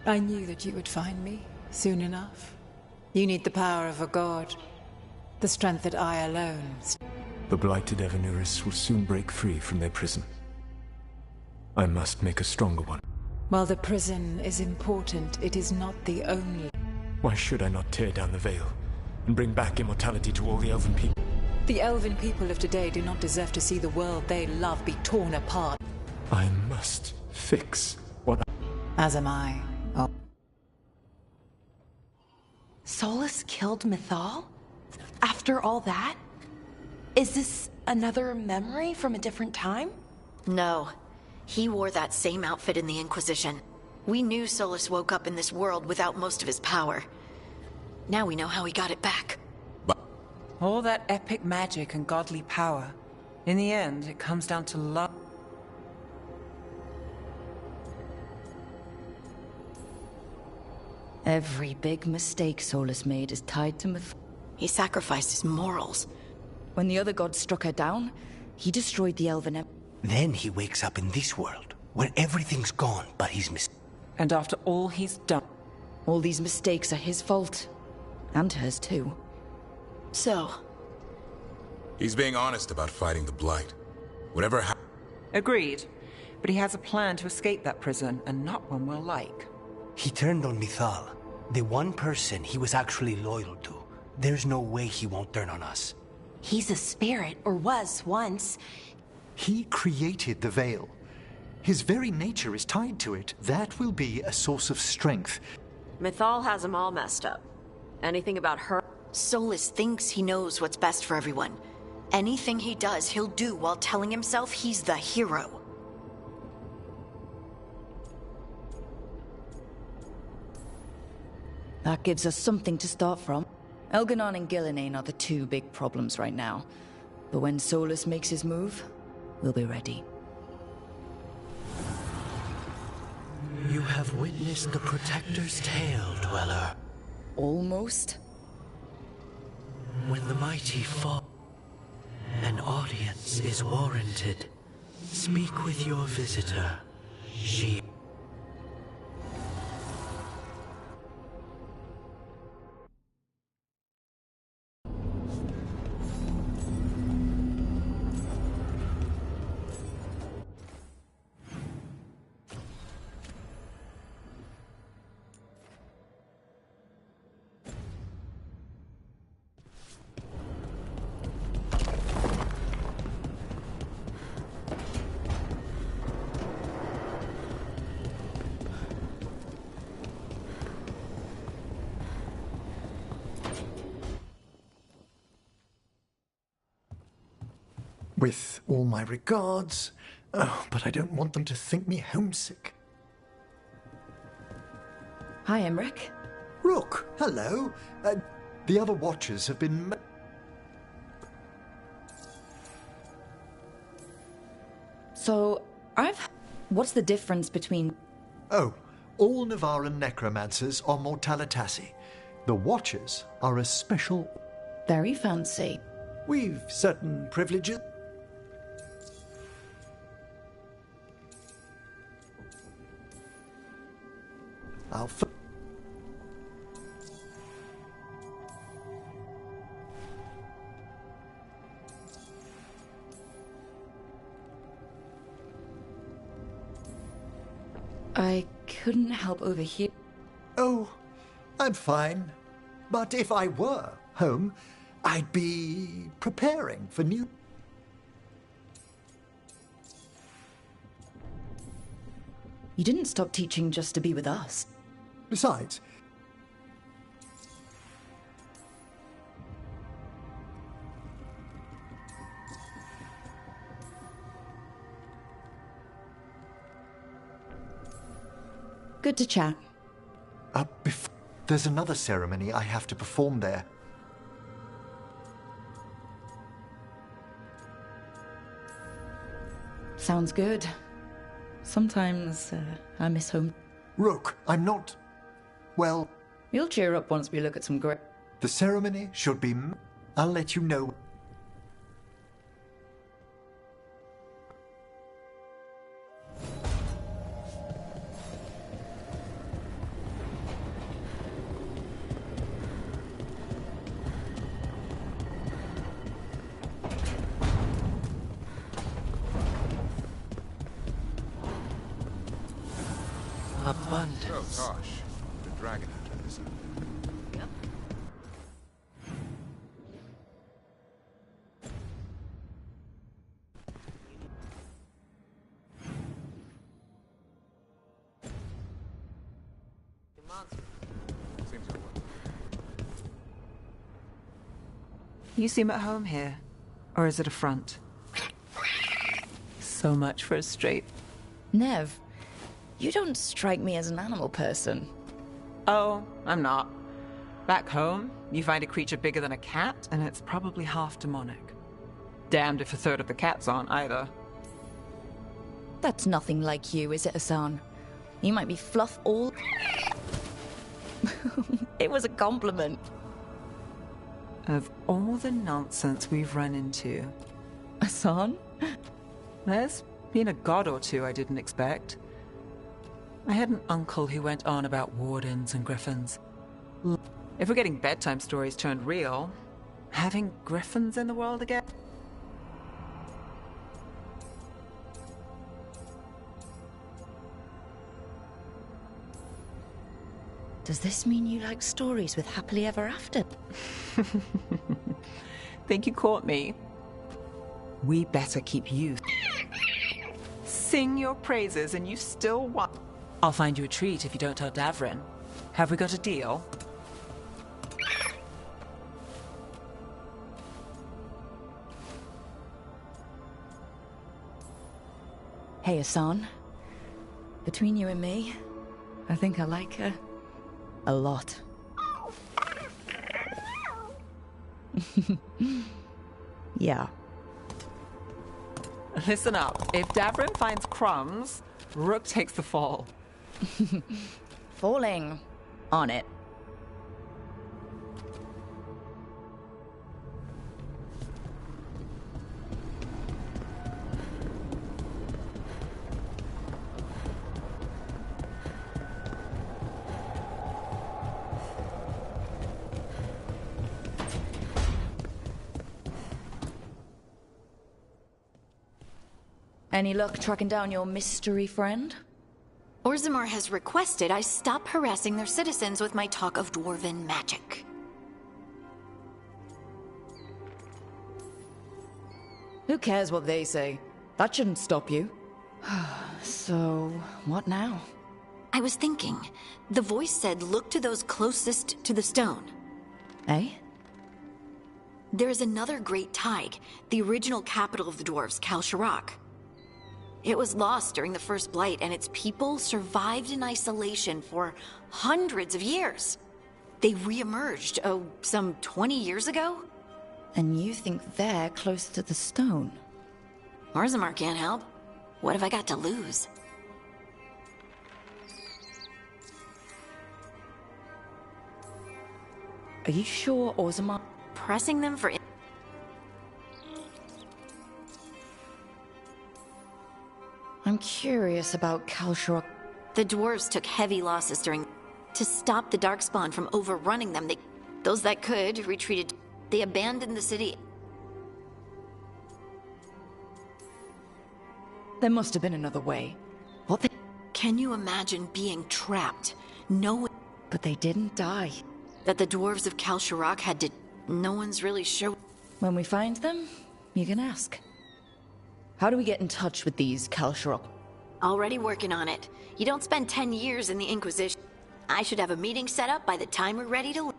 I knew that you would find me, soon enough. You need the power of a god. The strength that I alone... The blighted Evanuris will soon break free from their prison. I must make a stronger one. While the prison is important, it is not the only... Why should I not tear down the veil and bring back immortality to all the Elven people? The Elven people of today do not deserve to see the world they love be torn apart. I must fix what As am I. Oh. Solus killed Mythal? After all that? Is this another memory from a different time? No. He wore that same outfit in the Inquisition. We knew Solus woke up in this world without most of his power. Now we know how he got it back. All that epic magic and godly power. In the end, it comes down to love. Every big mistake Solus made is tied to He sacrificed his morals. When the other gods struck her down, he destroyed the Elven Then he wakes up in this world, where everything's gone but his And after all he's done... All these mistakes are his fault. And hers too. So? He's being honest about fighting the Blight. Whatever happened... Agreed. But he has a plan to escape that prison, and not one we'll like. He turned on Mythal, the one person he was actually loyal to. There's no way he won't turn on us. He's a spirit, or was once. He created the Veil. His very nature is tied to it. That will be a source of strength. Mythal has him all messed up. Anything about her? Solus thinks he knows what's best for everyone. Anything he does, he'll do while telling himself he's the hero. That gives us something to start from. Elgernon and Gillanane are the two big problems right now. But when Solus makes his move, we'll be ready. You have witnessed the Protector's tale, Dweller. Almost? When the mighty fall, an audience is warranted. Speak with your visitor. She... With all my regards. Oh, but I don't want them to think me homesick. Hi, Emmerich. Rook, hello. The other watchers have been... So, what's the difference between... Oh, all Navaran necromancers are mortalitasi. The watchers are a special... Very fancy. We've certain privileges. Alpha. I couldn't help overhear... Oh, I'm fine. But if I were home, I'd be preparing for new... You didn't stop teaching just to be with us. Besides... Good to chat. There's another ceremony I have to perform there. Sounds good. Sometimes I miss home. Rook, I'm not... Well... You'll cheer up once we look at some great... The ceremony should be... I'll let you know. Abundance. Oh gosh, the dragon hunter is up. You seem at home here. Or is it a front? So much for a straight... Nev, you don't strike me as an animal person. Oh, I'm not. Back home, you find a creature bigger than a cat, and it's probably half demonic. Damned if a third of the cats aren't either. That's nothing like you, is it, Hassan? You might be fluff all... It was a compliment. Of all the nonsense we've run into... Hassan? There's been a god or two I didn't expect. I had an uncle who went on about wardens and griffins. If we're getting bedtime stories turned real, having griffins in the world again? Does this mean you like stories with happily ever after? Think you caught me? We better keep you. Sing your praises and you still want... I'll find you a treat if you don't tell Davrin. Have we got a deal? Hey, Hassan. Between you and me, I think I like her a lot. Yeah. Listen up. If Davrin finds crumbs, Rook takes the fall. Falling on it. Any luck tracking down your mystery friend? Orzammar has requested I stop harassing their citizens with my talk of dwarven magic. Who cares what they say? That shouldn't stop you. So, what now? I was thinking. The voice said look to those closest to the stone. Eh? There is another great Tig, the original capital of the dwarves, Kalsharak. It was lost during the First Blight, and its people survived in isolation for hundreds of years. They re-emerged, some 20 years ago? And you think they're close to the stone? Orzammar can't help. What have I got to lose? Are you sure Orzammar... Pressing them for... I'm curious about Kalsharak. The dwarves took heavy losses during... To stop the Darkspawn from overrunning them, those that could retreated. They abandoned the city. There must have been another way. Can you imagine being trapped? No. But they didn't die. That the dwarves of Kalsharak had to... No one's really sure. When we find them, you can ask. How do we get in touch with these Kalsharak? Already working on it. You don't spend 10 years in the Inquisition. I should have a meeting set up by the time we're ready to...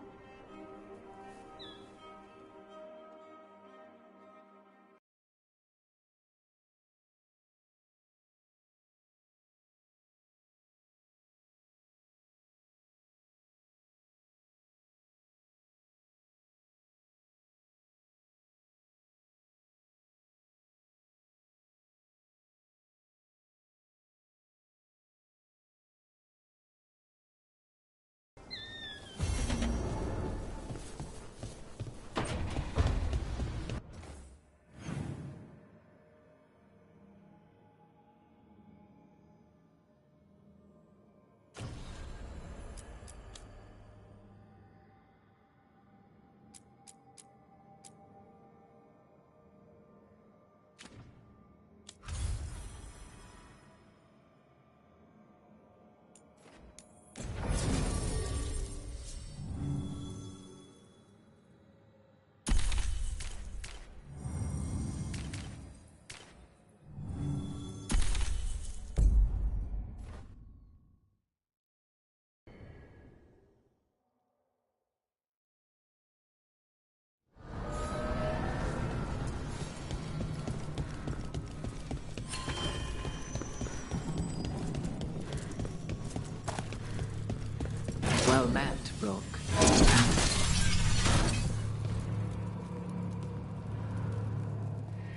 Well met, Rook.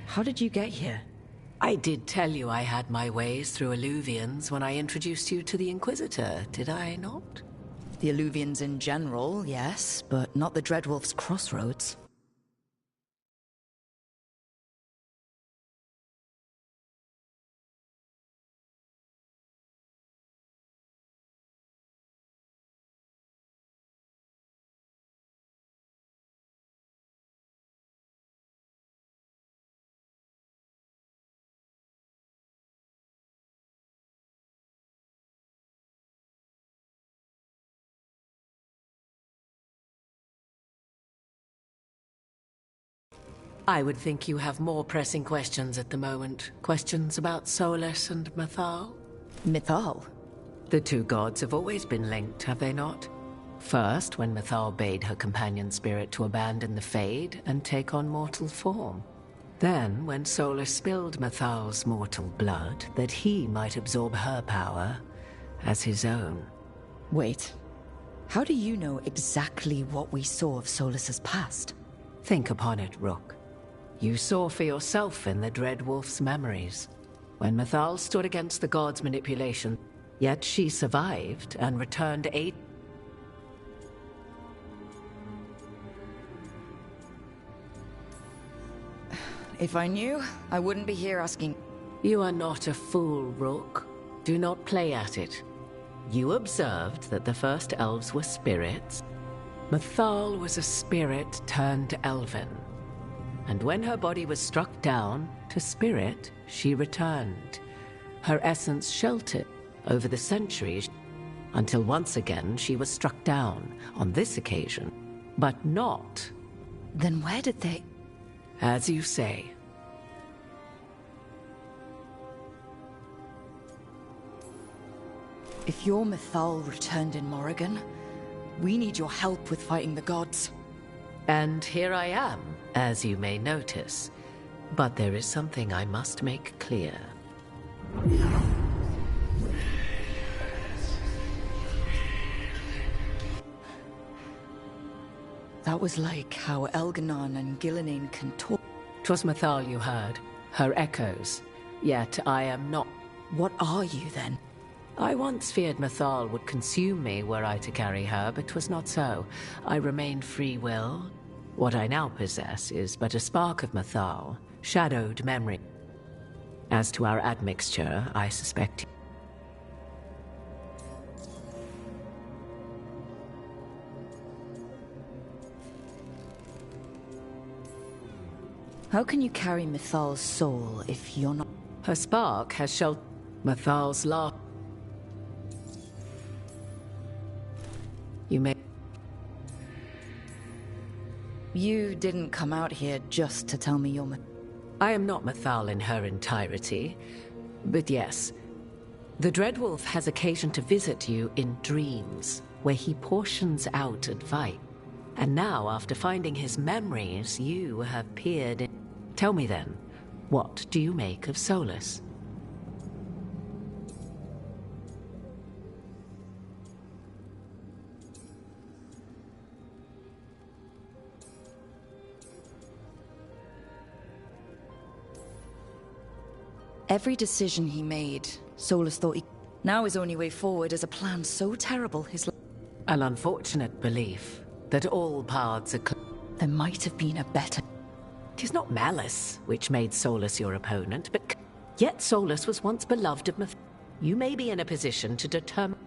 How did you get here? I did tell you I had my ways through Illuvians when I introduced you to the Inquisitor, did I not? The Illuvians in general, yes, but not the Dreadwolf's crossroads. I would think you have more pressing questions at the moment. Questions about Solus and Mythal? Mythal? The two gods have always been linked, have they not? First, when Mythal bade her companion spirit to abandon the Fade and take on mortal form. Then, when Solus spilled Mythal's mortal blood, that he might absorb her power as his own. Wait. How do you know exactly what we saw of Solus's past? Think upon it, Rook. You saw for yourself in the Dreadwolf's memories. When Mythal stood against the gods' manipulation, yet she survived and returned aid. If I knew, I wouldn't be here asking. You are not a fool, Rook. Do not play at it. You observed that the first elves were spirits. Mythal was a spirit turned elven. And when her body was struck down, to spirit, she returned. Her essence sheltered over the centuries, until once again she was struck down, on this occasion, but not. Then where did they... As you say. If your Mythal returned in Morrigan, we need your help with fighting the gods. And here I am, as you may notice. But there is something I must make clear. That was like how Elganon and Gillinan can talk. 'Twas Mathal you heard, her echoes. Yet I am not. What are you then? I once feared Mathal would consume me were I to carry her, but 'twas not so. I remained free will. What I now possess is but a spark of Mathal, shadowed memory. As to our admixture, I suspect. How can you carry Mathal's soul if you're not? Her spark has sheltered Mathal's law. You may. You didn't come out here just to tell me you're I am not Mathal in her entirety, but yes. The Dreadwolf has occasion to visit you in dreams, where he portions out advice. And now, after finding his memories, you have peered in. Tell me then, what do you make of Solus? Every decision he made, Solus thought now his only way forward is a plan so terrible his An unfortunate belief that all paths are there might have been a better. 'Tis not malice which made Solus your opponent, but yet Solus was once beloved of Math. You may be in a position to determine.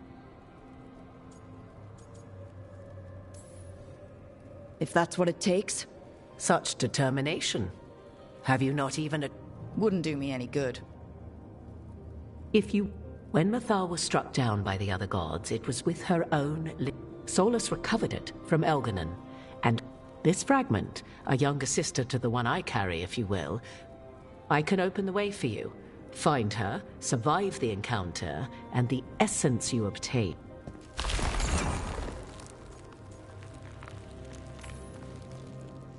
If that's what it takes. Such determination. Have you not even a... Wouldn't do me any good. When Mathal was struck down by the other gods, it was with her own Solus recovered it from Elganon, and this fragment, a younger sister to the one I carry, if you will, I can open the way for you. Find her, survive the encounter, and the essence you obtain.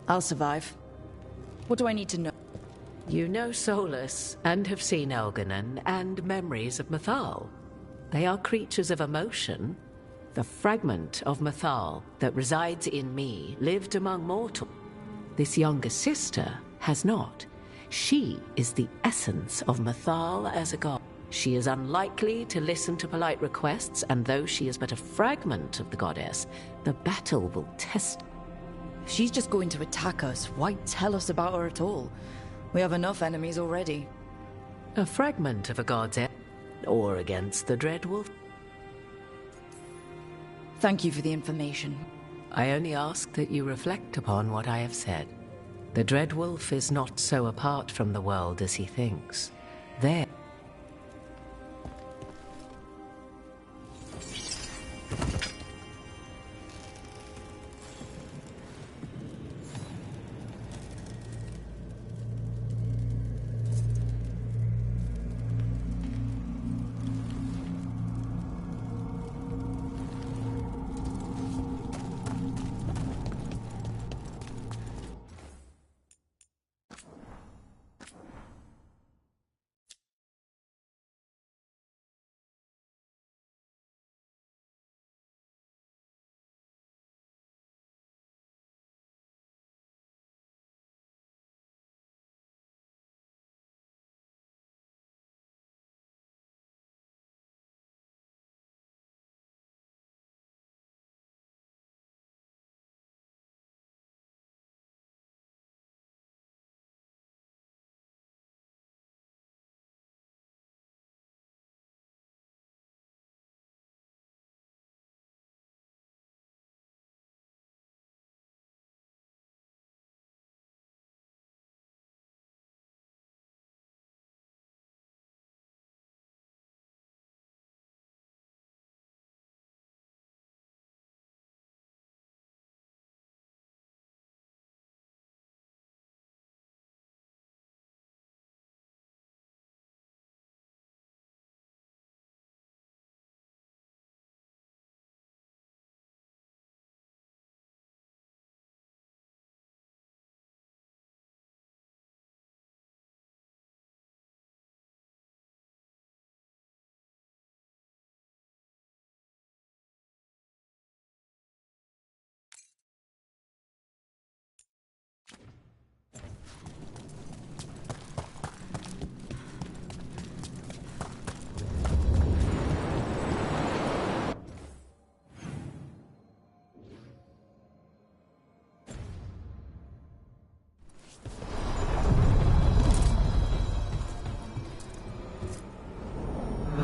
I'll survive. What do I need to know? You know Solus, and have seen Elganon, and memories of Mathal. They are creatures of emotion. The fragment of Mathal that resides in me lived among mortals. This younger sister has not. She is the essence of Mathal as a god. She is unlikely to listen to polite requests, and though she is but a fragment of the goddess, the battle will test. If she's just going to attack us, why tell us about her at all? We have enough enemies already. A fragment of a god's or against the Dreadwolf. Thank you for the information. I only ask that you reflect upon what I have said. The Dreadwolf is not so apart from the world as he thinks. There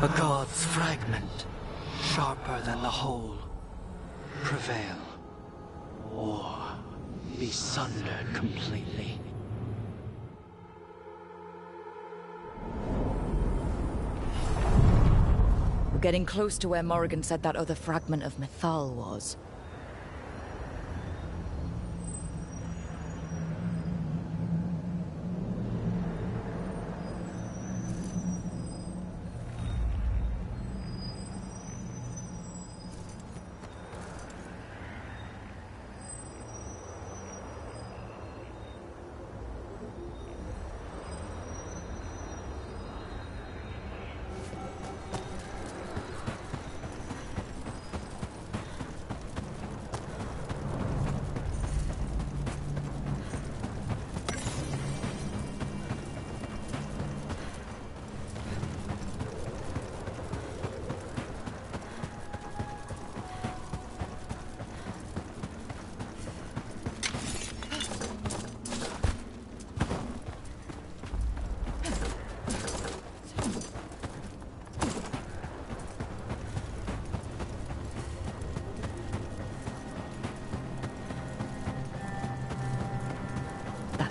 A god's fragment, sharper than the whole. Prevail, or be sundered completely. We're getting close to where Morrigan said that other fragment of Mythal was.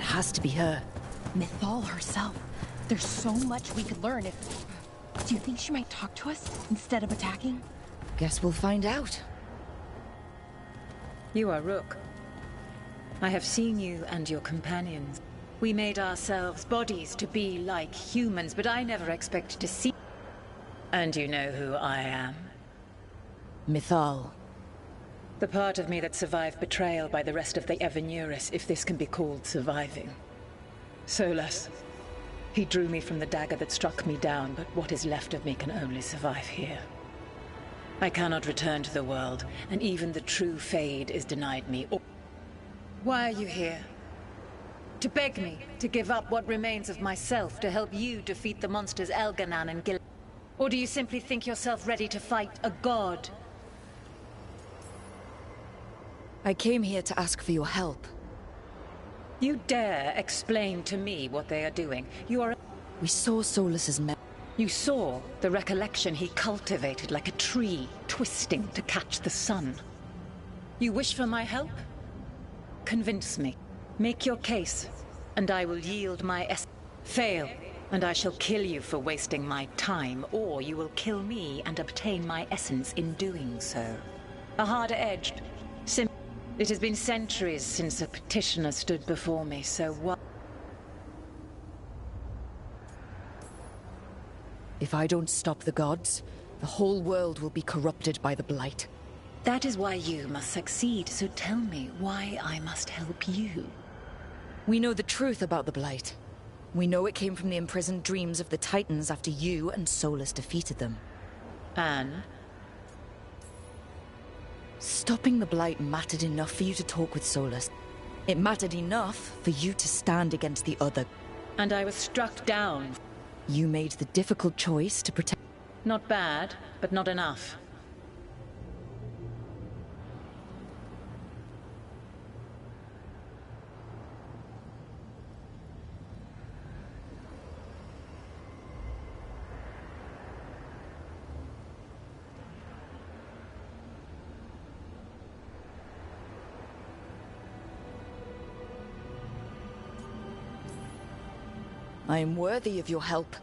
Has to be her. Mythal herself. There's so much we could learn if... Do you think she might talk to us instead of attacking? Guess we'll find out. You are Rook. I have seen you and your companions. We made ourselves bodies to be like humans, but I never expected to see... And you know who I am? Mythal. The part of me that survived betrayal by the rest of the Evanuris, if this can be called surviving. Solus. He drew me from the dagger that struck me down, but what is left of me can only survive here. I cannot return to the world, and even the true Fade is denied me. Why are you here? To beg me to give up what remains of myself to help you defeat the monsters Elganan and Gil... Or do you simply think yourself ready to fight a god? I came here to ask for your help. You dare explain to me what they are doing? You are... We saw Solus's You saw the recollection he cultivated like a tree, twisting to catch the sun. You wish for my help? Convince me. Make your case, and I will yield my Fail, and I shall kill you for wasting my time, or you will kill me and obtain my essence in doing so. A harder-edged, It has been centuries since a petitioner stood before me, so what? If I don't stop the gods, the whole world will be corrupted by the Blight. That is why you must succeed, so tell me why I must help you. We know the truth about the Blight. We know it came from the imprisoned dreams of the Titans after you and Solus defeated them. And? Stopping the Blight mattered enough for you to talk with Solus. It mattered enough for you to stand against the other. And I was struck down. You made the difficult choice to protect... Not bad, but not enough. I am worthy of your help.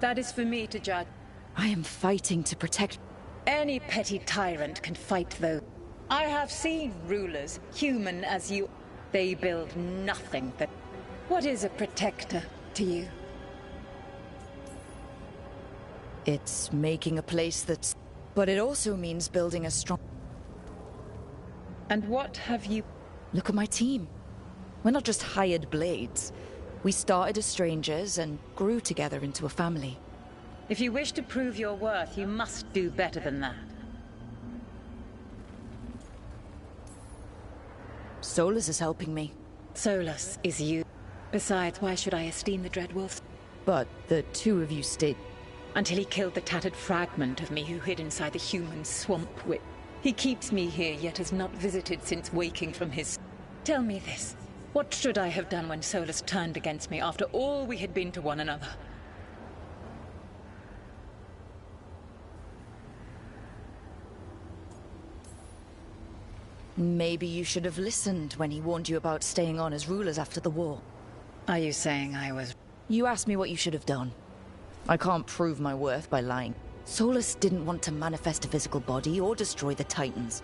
That is for me to judge. I am fighting to protect... Any petty tyrant can fight those. I have seen rulers, human as you. They build nothing that... What is a protector to you? It's making a place that's... But it also means building a strong... And what have you... Look at my team. We're not just hired blades. We started as strangers and grew together into a family. If you wish to prove your worth, you must do better than that. Solus is helping me. Solus is you. Besides, why should I esteem the Dreadwolves? But the two of you stayed... Until he killed the tattered fragment of me who hid inside the human swamp wit. He keeps me here, yet has not visited since waking from his... Tell me this. What should I have done when Solus turned against me after all we had been to one another? Maybe you should have listened when he warned you about staying on as rulers after the war. Are you saying I was... You asked me what you should have done. I can't prove my worth by lying. Solus didn't want to manifest a physical body or destroy the Titans.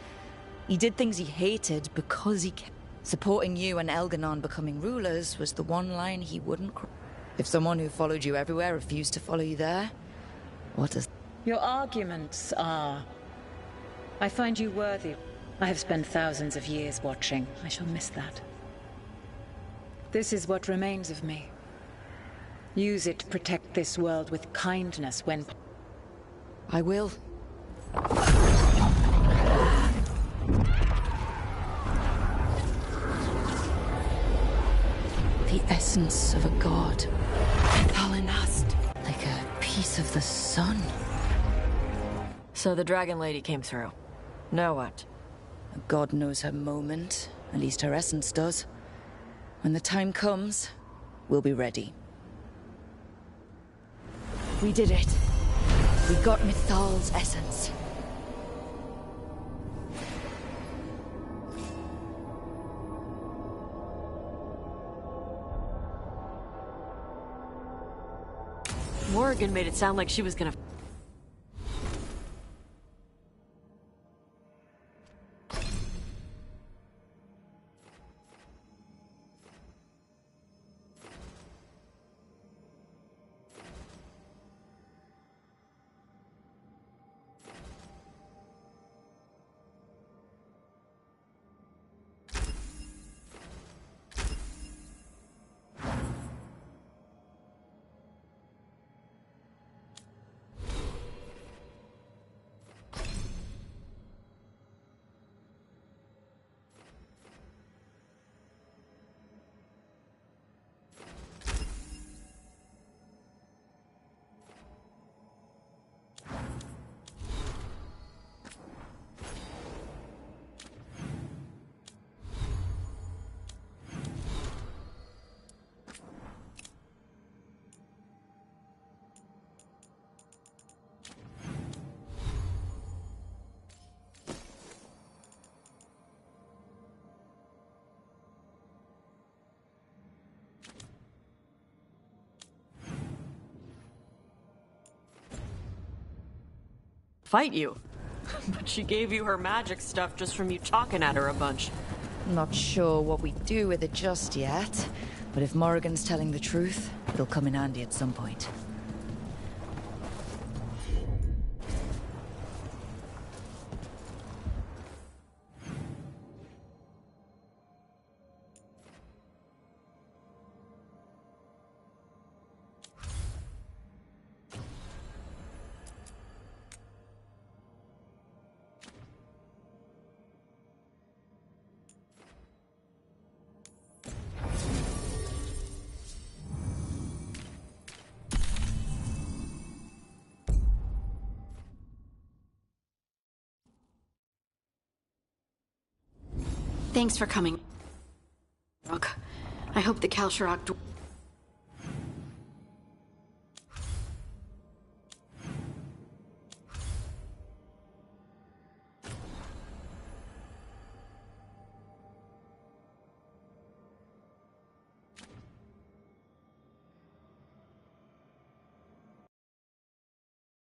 He did things he hated because he kept... Supporting you and Elganon becoming rulers was the one line he wouldn't cross. If someone who followed you everywhere refused to follow you there, what does... Your arguments are... I find you worthy. I have spent thousands of years watching. I shall miss that. This is what remains of me. Use it to protect this world with kindness when... I will. The essence of a god. Thalanast. Like a piece of the sun. So the Dragon Lady came through. Now what? A god knows her moment. At least her essence does. When the time comes, we'll be ready. We did it. We got Mythal's essence. Morrigan made it sound like she was gonna... fight you. But she gave you her magic stuff just from you talking at her a bunch. Not sure what we do with it just yet, but if Morrigan's telling the truth, it'll come in handy at some point. Thanks for coming. I hope the Kalsharak